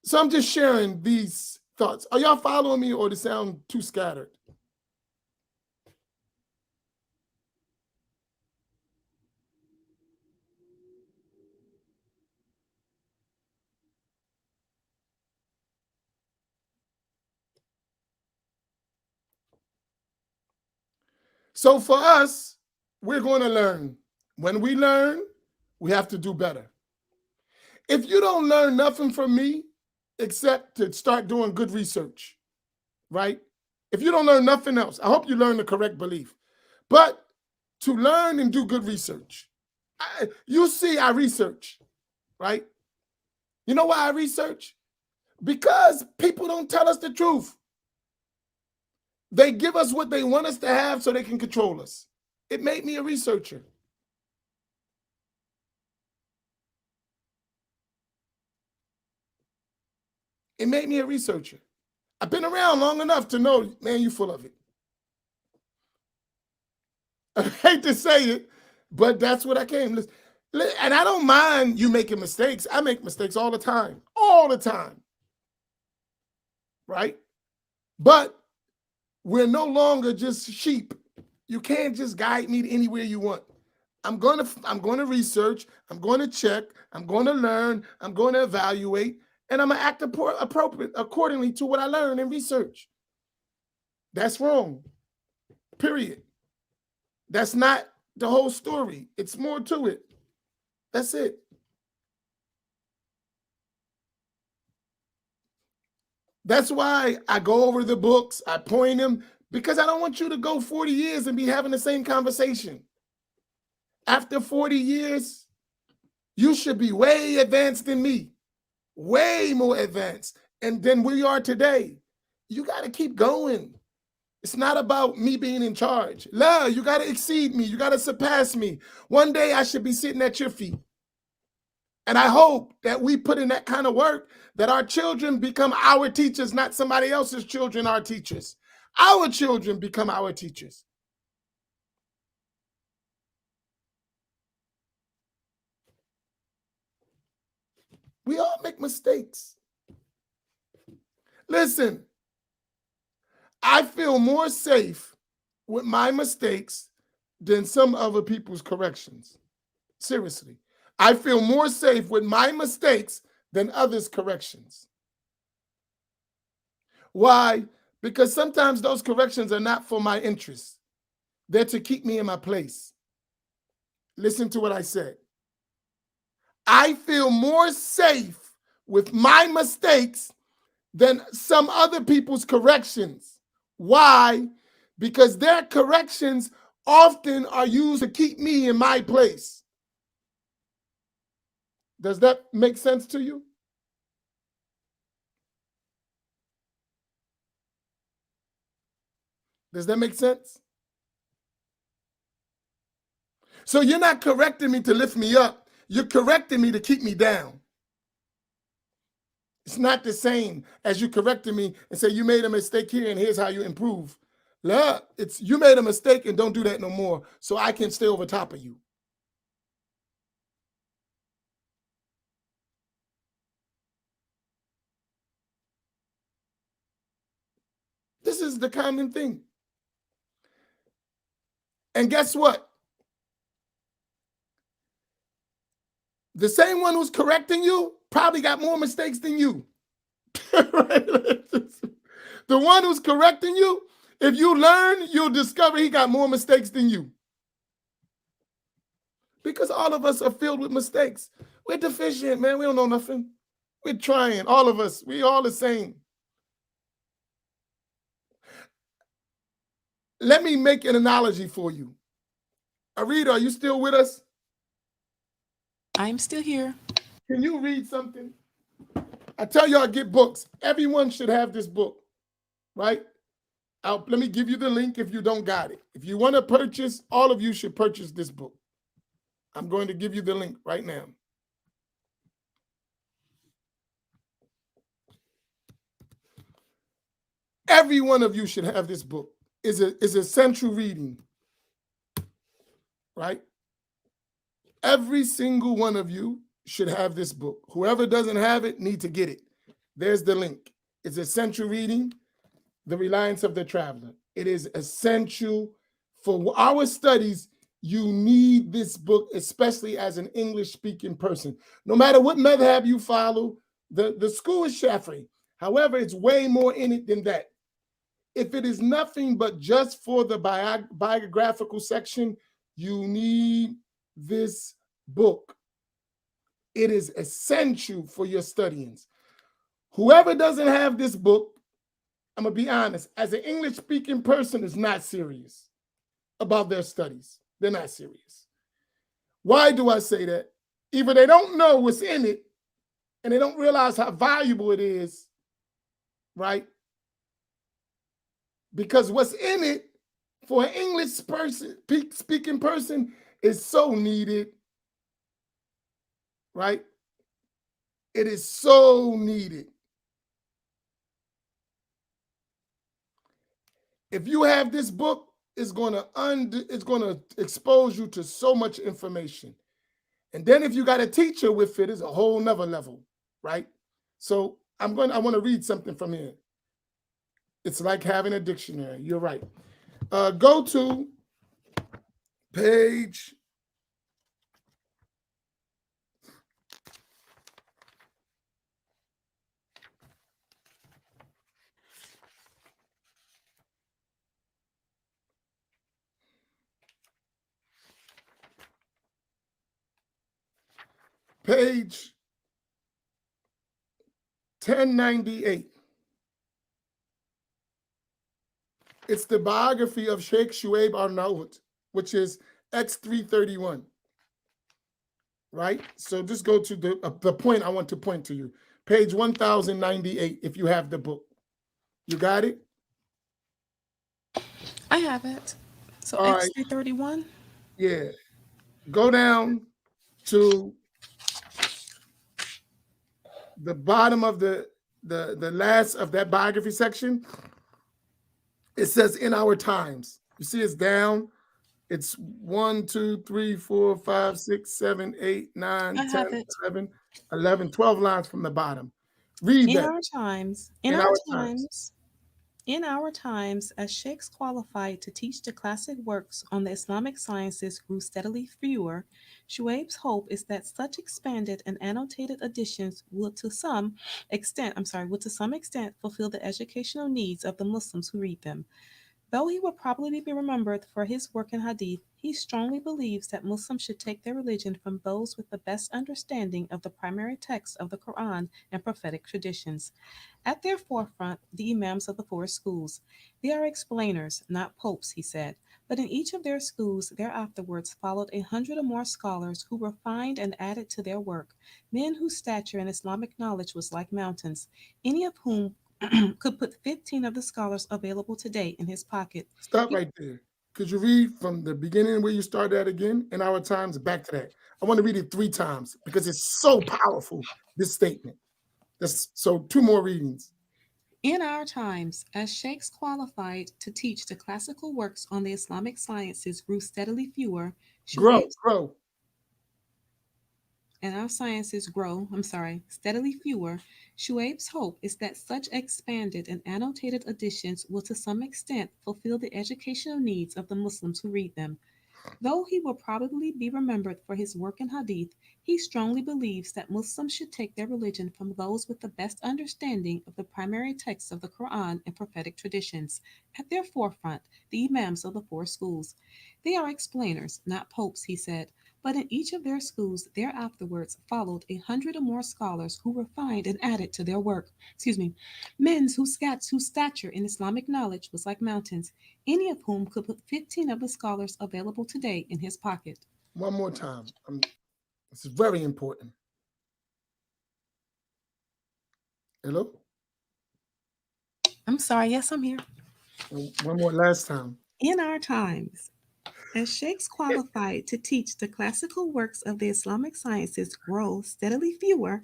So I'm just sharing these thoughts. Are y'all following me, or does it sound too scattered? So for us, we're going to learn. When we learn, we have to do better. If you don't learn nothing from me except to start doing good research, right? If you don't learn nothing else, I hope you learn the correct belief. But to learn and do good research, you see I research, right? You know why I research? Because people don't tell us the truth. They give us what they want us to have so they can control us. It made me a researcher. It made me a researcher. I've been around long enough to know, man, you're full of it. I hate to say it, but that's what I came. And I don't mind you making mistakes. I make mistakes all the time. All the time. Right? But we're no longer just sheep. You can't just guide me to anywhere you want. I'm going to research. I'm going to check. I'm going to learn. I'm going to evaluate. And I'm going to act appropriate accordingly to what I learn and research. That's wrong. Period. That's not the whole story. It's more to it. That's it. That's why I go over the books. I point them, because I don't want you to go 40 years and be having the same conversation. After 40 years, you should be way advanced than me. Way more advanced than we are today. You got to keep going. It's not about me being in charge. La, you got to exceed me. You got to surpass me. One day I should be sitting at your feet. And I hope that we put in that kind of work that our children become our teachers, not somebody else's children, our teachers. Our children become our teachers. We all make mistakes. Listen, I feel more safe with my mistakes than some other people's corrections. Seriously. I feel more safe with my mistakes than others' corrections. Why? Because sometimes those corrections are not for my interest. They're to keep me in my place. Listen to what I said. I feel more safe with my mistakes than some other people's corrections. Why? Because their corrections often are used to keep me in my place. Does that make sense to you? Does that make sense? So you're not correcting me to lift me up. You're correcting me to keep me down. It's not the same as you correcting me and say, you made a mistake here and here's how you improve. Look, it's you made a mistake and don't do that no more so I can stay over top of you. This is the common thing. And guess what? The same one who's correcting you probably got more mistakes than you. Right? The one who's correcting you, if you learn, you'll discover he got more mistakes than you. Because all of us are filled with mistakes. We're deficient, man. We don't know nothing. We're trying. All of us. We all the same. Let me make an analogy for you. Arita, are you still with us? I'm still here. Can you read something? I tell y'all, get books. Everyone should have this book, right? Let me give you the link if you don't got it. If you want to purchase, all of you should purchase this book. I'm going to give you the link right now. Every one of you should have this book. It's essential reading, right? Every single one of you should have this book. Whoever doesn't have it, need to get it. There's the link. It's essential reading, The Reliance of the Traveler. It is essential for our studies. You need this book, especially as an English-speaking person. No matter what madhab you follow, the school is Shafi'i. However, it's way more in it than that. If it is nothing but just for the biographical section, you need this book. It is essential for your studyings. Whoever doesn't have this book, I'm going to be honest, as an English-speaking person is not serious about their studies. They're not serious. Why do I say that? Either they don't know what's in it and they don't realize how valuable it is, right? Because what's in it for an English person, speaking person is so needed, right? It is so needed. If you have this book, it's going to expose you to so much information. And then if you got a teacher with it, it's a whole nother level, right? So I want to read something from here. It's like having a dictionary. You're right. Go to page 1098. It's the biography of Sheikh Shuaib Arnaout, which is X331, right? So just go to the point I want to point to you. Page 1098, if you have the book. You got it? I have it. So All right. X331? Yeah. Go down to the bottom of the last of that biography section. It says in our times. You see it's down. It's 1, 2, 3, 4, 5, 6, 7, 8, 9, 10, 11, 11, 12 lines from the bottom. Read that. In our times, as sheikhs qualified to teach the classic works on the Islamic sciences grew steadily fewer, Shuaib's hope is that such expanded and annotated editions will to some extent fulfill the educational needs of the Muslims who read them. Though he will probably be remembered for his work in hadith, he strongly believes that Muslims should take their religion from those with the best understanding of the primary text of the Quran and prophetic traditions. At their forefront, the imams of the four schools. They are explainers, not popes, he said. But in each of their schools, there afterwards followed 100 or more scholars who refined and added to their work, men whose stature in Islamic knowledge was like mountains, any of whom could put 15 of the scholars available today in his pocket. Stop right there. Could you read from the beginning where you started at again? In our times, back to that. I want to read it 3 times because it's so powerful, this statement. So 2 more readings. In our times, as sheikhs qualified to teach the classical works on the Islamic sciences grew steadily fewer, Grow. and our sciences grow, steadily fewer, Shuaib's hope is that such expanded and annotated editions will to some extent fulfill the educational needs of the Muslims who read them. Though he will probably be remembered for his work in Hadith, he strongly believes that Muslims should take their religion from those with the best understanding of the primary texts of the Quran and prophetic traditions. At their forefront, the Imams of the four schools. They are explainers, not popes, he said, but in each of their schools there afterwards followed 100 or more scholars who refined and added to their work. Men whose stature in Islamic knowledge was like mountains, any of whom could put 15 of the scholars available today in his pocket. One more time. This is very important. Hello? I'm sorry, yes, I'm here. One more last time. In our times, as sheikhs qualified to teach the classical works of the Islamic sciences grow steadily fewer,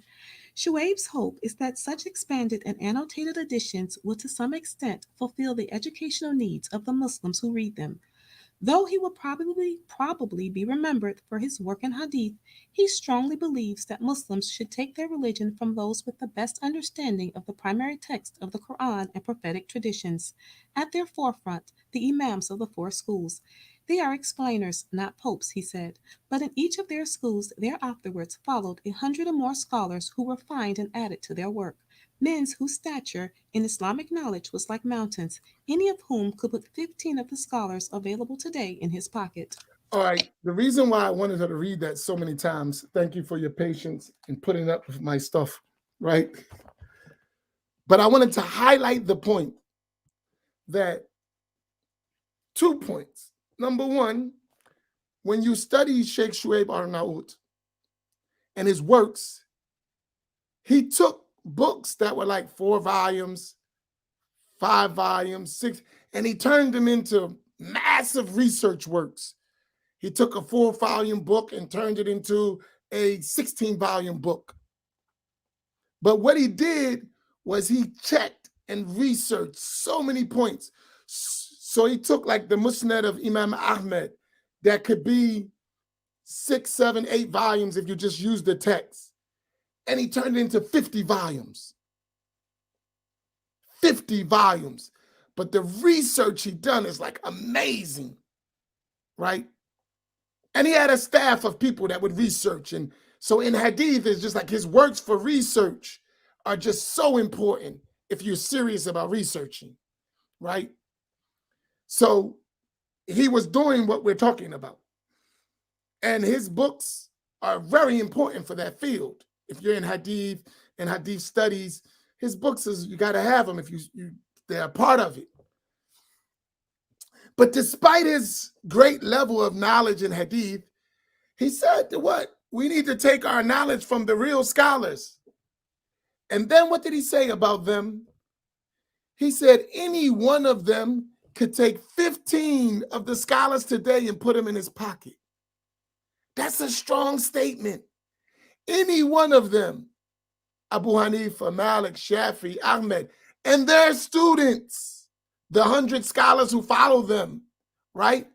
Shuaib's hope is that such expanded and annotated editions will to some extent fulfill the educational needs of the Muslims who read them. Though he will probably be remembered for his work in Hadith, he strongly believes that Muslims should take their religion from those with the best understanding of the primary text of the Quran and prophetic traditions. At their forefront, the Imams of the four schools. They are explainers, not popes, he said, but in each of their schools there afterwards followed 100 or more scholars who refined and added to their work. Men whose stature in Islamic knowledge was like mountains, any of whom could put 15 of the scholars available today in his pocket. All right. The reason why I wanted her to read that so many times, thank you for your patience in putting up with my stuff, right? But I wanted to highlight the point that 2 points. Number one, when you study Sheikh Shuaib Arnaout and his works, he took books that were like 4 volumes, 5 volumes, 6, and he turned them into massive research works. He took a 4-volume book and turned it into a 16-volume book. But what he did was he checked and researched so many points. So he took like the Musnad of Imam Ahmad that could be 6, 7, 8 volumes if you just use the text. And he turned it into 50 volumes. 50 volumes. But the research he done is like amazing, right? And he had a staff of people that would research. And so in Hadith, it's just like his works for research are just so important if you're serious about researching, right? So he was doing what we're talking about. And his books are very important for that field. If you're in Hadith and Hadith studies, his books you got to have them if they're a part of it. But despite his great level of knowledge in Hadith, he said what? We need to take our knowledge from the real scholars. And then what did he say about them? He said any one of them could take 15 of the scholars today and put them in his pocket. That's a strong statement. Any one of them, Abu Hanifa, Malik, Shafi, Ahmed, and their students, the 100 scholars who follow them, right,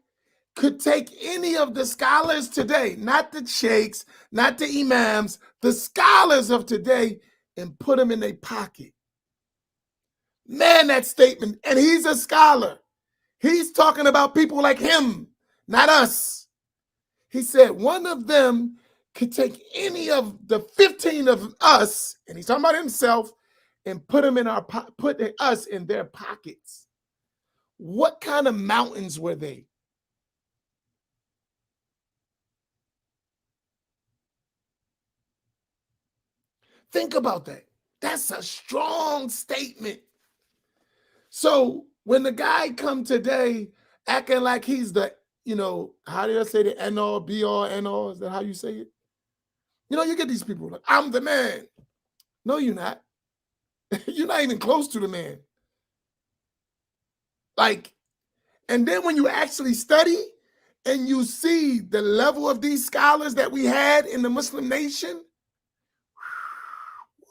could take any of the scholars today, not the sheikhs, not the imams, the scholars of today, and put them in their pocket. Man, that statement, and he's a scholar. He's talking about people like him, not us. He said one of them could take any of the 15 of us, and he's talking about himself, and put us in their pockets. What kind of mountains were they? Think about that. That's a strong statement. So when the guy come today acting like he's the, how do I say the end all, be all, end all? Is that how you say it? You get these people like, I'm the man. No, you're not. You're not even close to the man. Like, and then when you actually study and you see the level of these scholars that we had in the Muslim nation,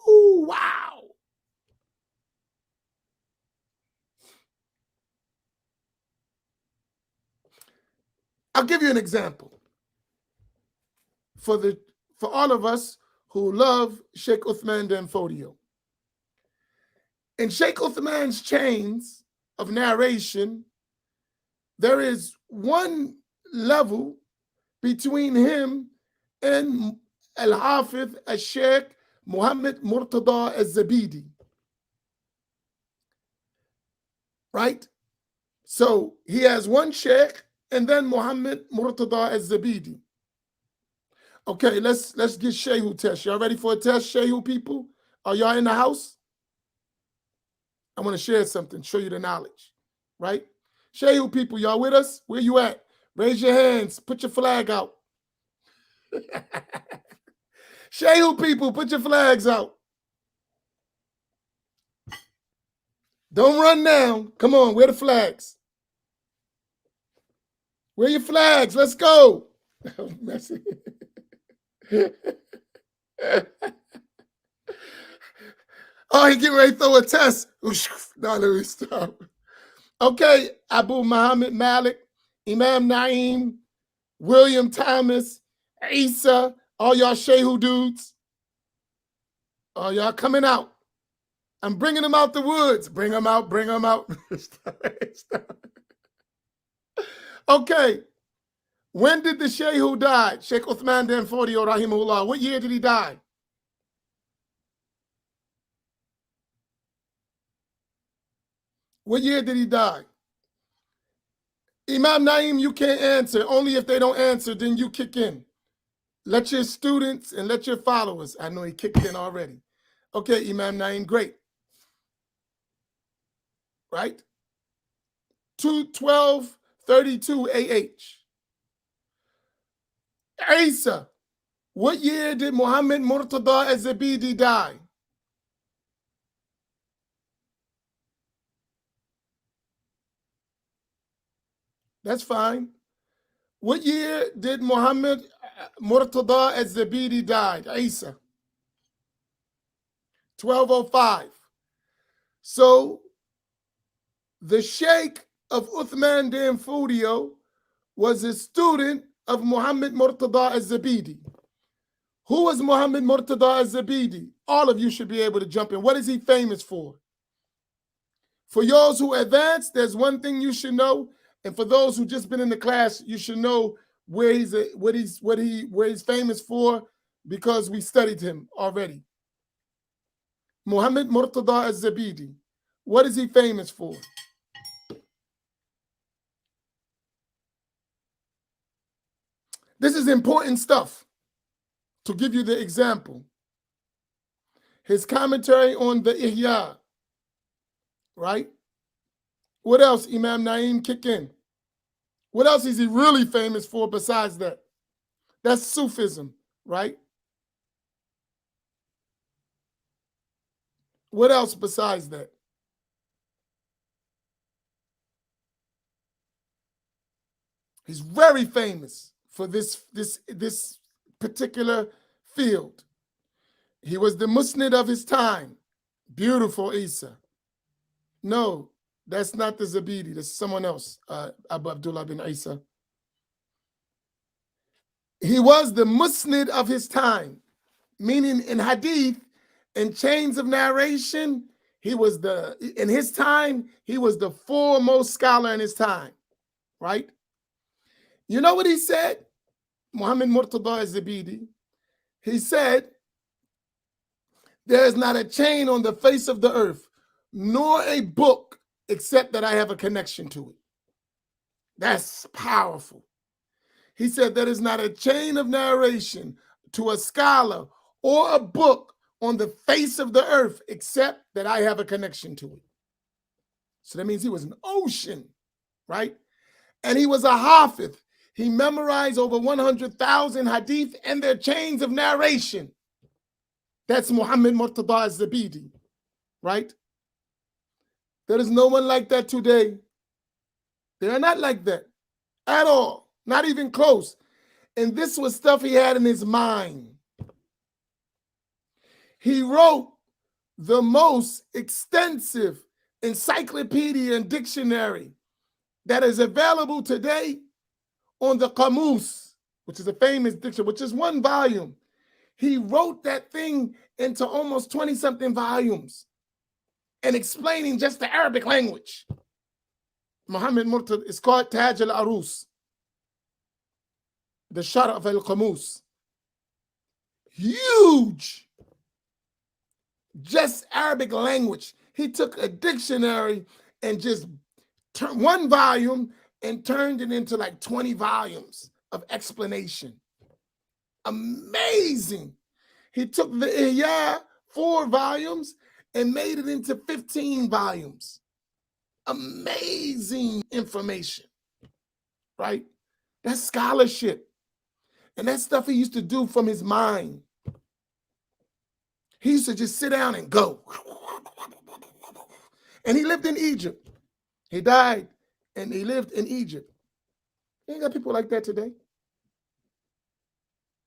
ooh, wow. I'll give you an example. For for all of us who love Sheikh Uthman Dan Fodio. In Sheikh Uthman's chains of narration, there is one level between him and Al-Hafidh al-Sheikh Muhammad Murtada al-Zabidi. Right? So he has one Sheikh and then Muhammad Murtada al-Zabidi. Okay, let's get Shehu test. Y'all ready for a test, Shehu people? Are y'all in the house? I want to share something, show you the knowledge, right? Shehu people, y'all with us? Where you at? Raise your hands, put your flag out. Shehu people, put your flags out. Don't run now. Come on, where the flags? Where your flags? Let's go. Oh, he getting ready to throw a test. No, let me stop. Okay, Abu Muhammad Malik, Imam Naim, William Thomas, Isa, all y'all Shehu dudes. Oh, y'all coming out. I'm bringing them out the woods. Bring them out, bring them out. Stop. Okay. When did the Shehu die? Sheikh Uthman Dan Fodio, rahimahullah. What year did he die? What year did he die? Imam Naim, you can't answer. Only if they don't answer, then you kick in. Let your students and let your followers. I know he kicked in already. Okay, Imam Naim, great. Right? 21232 AH. Isa, what year did Muhammad Murtada al-Zabidi die? That's fine. What year did Muhammad Murtada al-Zabidi die? Isa. 1205. So the Sheikh of Uthman Dan Fodio was a student of Muhammad Murtada al-Zabidi. Who was Muhammad Murtada al-Zabidi? All of you should be able to jump in. What is he famous for? For those who advanced, there's one thing you should know. And for those who just been in the class, you should know where he's famous for, because we studied him already. Muhammad Murtada al-Zabidi. What is he famous for? This is important stuff. To give you the example, his commentary on the Ihya, right? What else, Imam Naim, kick in? What else is he really famous for besides that? That's Sufism, right? What else besides that? He's very famous for this particular field. He was the Musnid of his time. Beautiful, Isa. No, that's not the Zabidi. That's someone else, Abu Abdullah bin Isa. He was the Musnid of his time, meaning in hadith and chains of narration, in his time, he was the foremost scholar in his time, right? You know what he said? Muhammad Murtada al-Zabidi. He said, there is not a chain on the face of the earth, nor a book, except that I have a connection to it. That's powerful. He said, there is not a chain of narration to a scholar or a book on the face of the earth, except that I have a connection to it. So that means he was an ocean, right? And he was a Hafidh. He memorized over 100,000 hadith and their chains of narration. That's Muhammad Murtada al-Zabidi, right? There is no one like that today. They are not like that at all, not even close. And this was stuff he had in his mind. He wrote the most extensive encyclopedia and dictionary that is available today on the Qamus, which is a famous dictionary, which is one volume. He wrote that thing into almost 20-something volumes and explaining just the Arabic language. Muhammad Murtad is called Taj al-Arus, the Shara of al-Qamus. Huge. Just Arabic language. He took a dictionary and just turned one volume and turned it into like 20 volumes of explanation. Amazing. He took the Ihya, 4 volumes, and made it into 15 volumes. Amazing information, right? That's scholarship. And that stuff he used to do from his mind. He used to just sit down and go. And he lived in Egypt. He died and he lived in Egypt. You ain't got people like that today.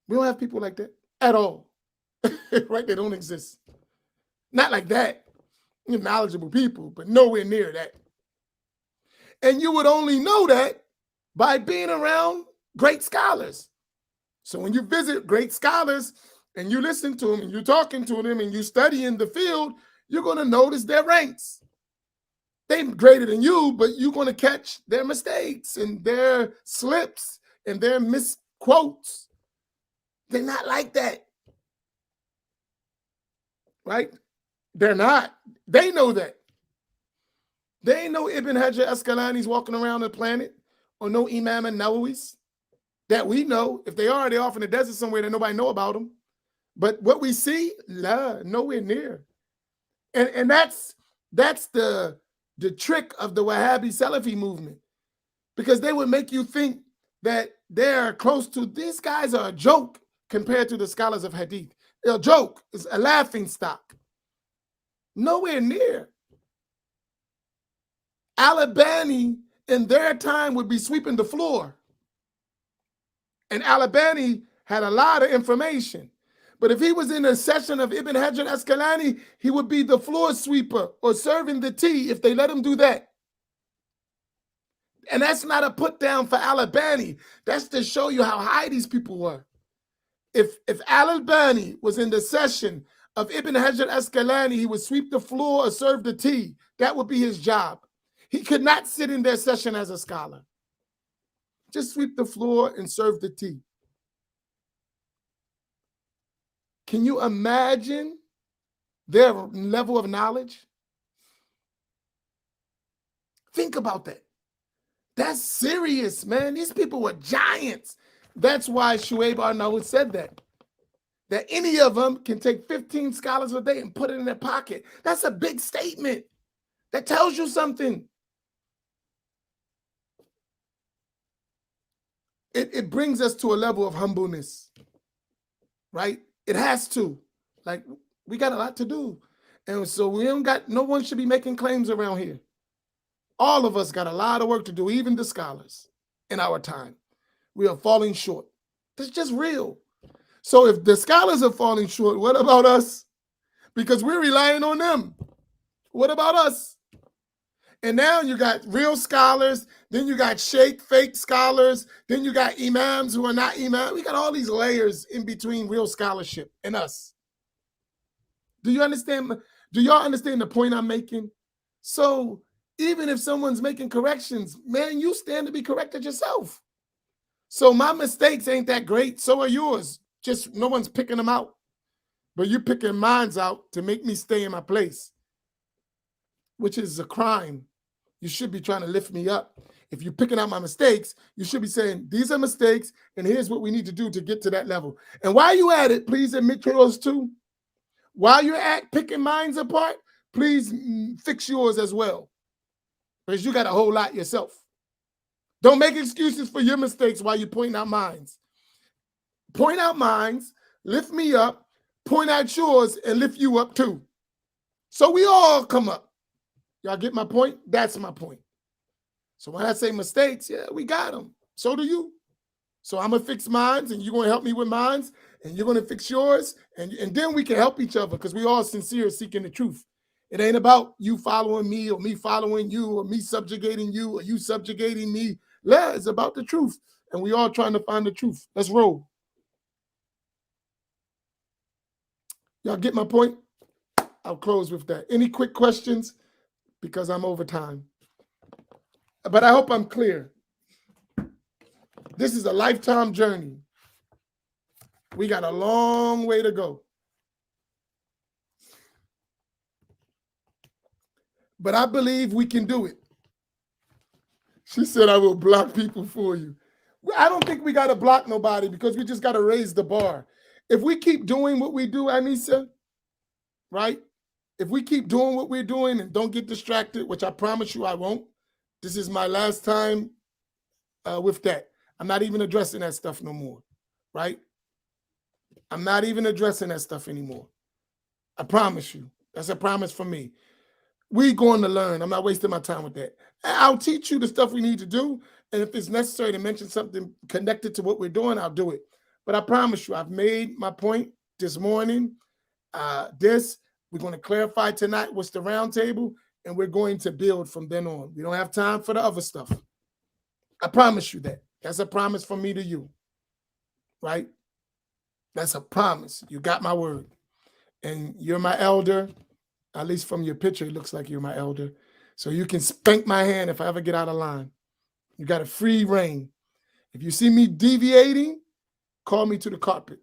We don't have people like that at all. Right? They don't exist. Not like that. You're knowledgeable people, but nowhere near that. And you would only know that by being around great scholars. So when you visit great scholars and you listen to them and you're talking to them and you study in the field, you're going to notice their ranks. They're greater than you, but you're going to catch their mistakes and their slips and their misquotes. They're not like that. Right? They're not. They know that. They ain't no Ibn Hajar Asqalani's walking around the planet, or no Imam Nawawi's that we know. If they are, they're off in the desert somewhere that nobody know about them. But what we see, nowhere near. And that's the trick of the Wahhabi Salafi movement, because they would make you think that they're close to, these guys are a joke compared to the scholars of Hadith. They're a joke. It's a laughing stock. Nowhere near. Albany in their time would be sweeping the floor. And Albany had a lot of information. But if he was in a session of Ibn Hajar Asqalani, he would be the floor sweeper or serving the tea if they let him do that. And that's not a put down for Albany. That's to show you how high these people were. If Albany was in the session of Ibn Hajar Asqalani, he would sweep the floor or serve the tea. That would be his job. He could not sit in their session as a scholar. Just sweep the floor and serve the tea. Can you imagine their level of knowledge? Think about that. That's serious, man. These people were giants. That's why Shuaib Arnaout said that any of them can take 15 scholars a day and put it in their pocket. That's a big statement. That tells you something. It brings us to a level of humbleness, right? It has to. Like, we got a lot to do. And so no one should be making claims around here. All of us got a lot of work to do, even the scholars in our time. We are falling short. That's just real. So if the scholars are falling short, what about us? Because we're relying on them. What about us? And now you got real scholars, then you got fake scholars, then you got imams who are not imams. We got all these layers in between real scholarship and us. Do you understand? Do y'all understand the point I'm making? So even if someone's making corrections, man, you stand to be corrected yourself. So my mistakes ain't that great. So are yours. Just no one's picking them out. But you're picking mine out to make me stay in my place, which is a crime. You should be trying to lift me up. If you're picking out my mistakes, you should be saying, these are mistakes, and here's what we need to do to get to that level. And while you're at it, please admit yours too. While you're at picking mines apart, please fix yours as well, because you got a whole lot yourself. Don't make excuses for your mistakes while you're pointing out mines. Point out mines, lift me up, point out yours, and lift you up too. So we all come up. Y'all get my point? That's my point. So when I say mistakes, yeah, we got them. So do you. So I'm going to fix mines, and you're going to help me with mines, and you're going to fix yours, and then we can help each other, because we all sincere seeking the truth. It ain't about you following me or me following you or me subjugating you or you subjugating me. Yeah, it's about the truth, and we all trying to find the truth. Let's roll. Y'all get my point? I'll close with that. Any quick questions? Because I'm over time. But I hope I'm clear. This is a lifetime journey. We got a long way to go. But I believe we can do it. She said, I will block people for you. I don't think we got to block nobody because we just got to raise the bar. If we keep doing what we do, Anissa, right? If we keep doing what we're doing and don't get distracted, which I promise you I won't. This is my last time with that. I'm not even addressing that stuff no more, right? I'm not even addressing that stuff anymore. I promise you. That's a promise from me. We're going to learn. I'm not wasting my time with that. I'll teach you the stuff we need to do. And if it's necessary to mention something connected to what we're doing, I'll do it. But I promise you, I've made my point this morning. We're going to clarify tonight what's the round table, and we're going to build from then on. We don't have time for the other stuff. I promise you that. That's a promise from me to you, right? That's a promise. You got my word. And you're my elder. At least from your picture, it looks like you're my elder. So you can spank my hand if I ever get out of line. You got a free reign. If you see me deviating, call me to the carpet.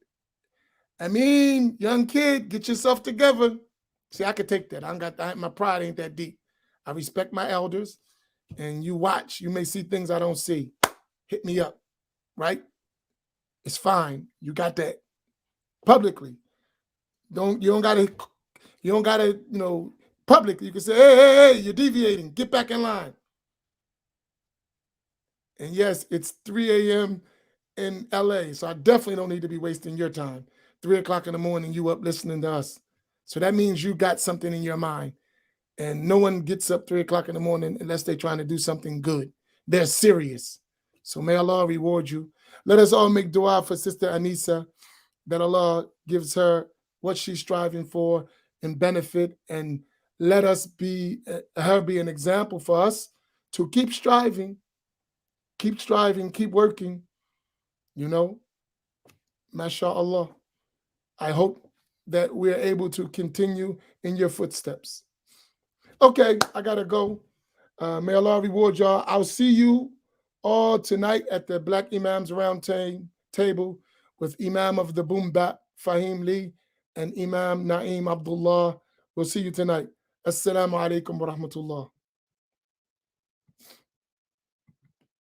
I mean, young kid, get yourself together. See, I could take that. My pride ain't that deep. I respect my elders. And you watch. You may see things I don't see. Hit me up, right? It's fine. You got that publicly. You don't gotta, publicly. You can say, hey, you're deviating. Get back in line. And yes, it's 3 a.m. in LA, so I definitely don't need to be wasting your time. 3 o'clock in the morning, you up listening to us. So that means you got something in your mind. And no one gets up 3 o'clock in the morning unless they're trying to do something good. They're serious. So may Allah reward you. Let us all make dua for Sister Anissa, that Allah gives her what she's striving for and benefit, and let us be an example for us to keep striving, keep working, mashallah. I hope that we're able to continue in your footsteps. Okay, I gotta go. May Allah reward y'all. I'll see you all tonight at the Black Imams Round Table with Imam of the Boom Bap, Fahim Lee, and Imam Naeem Abdullah. We'll see you tonight. Assalamu alaikum wa rahmatullah.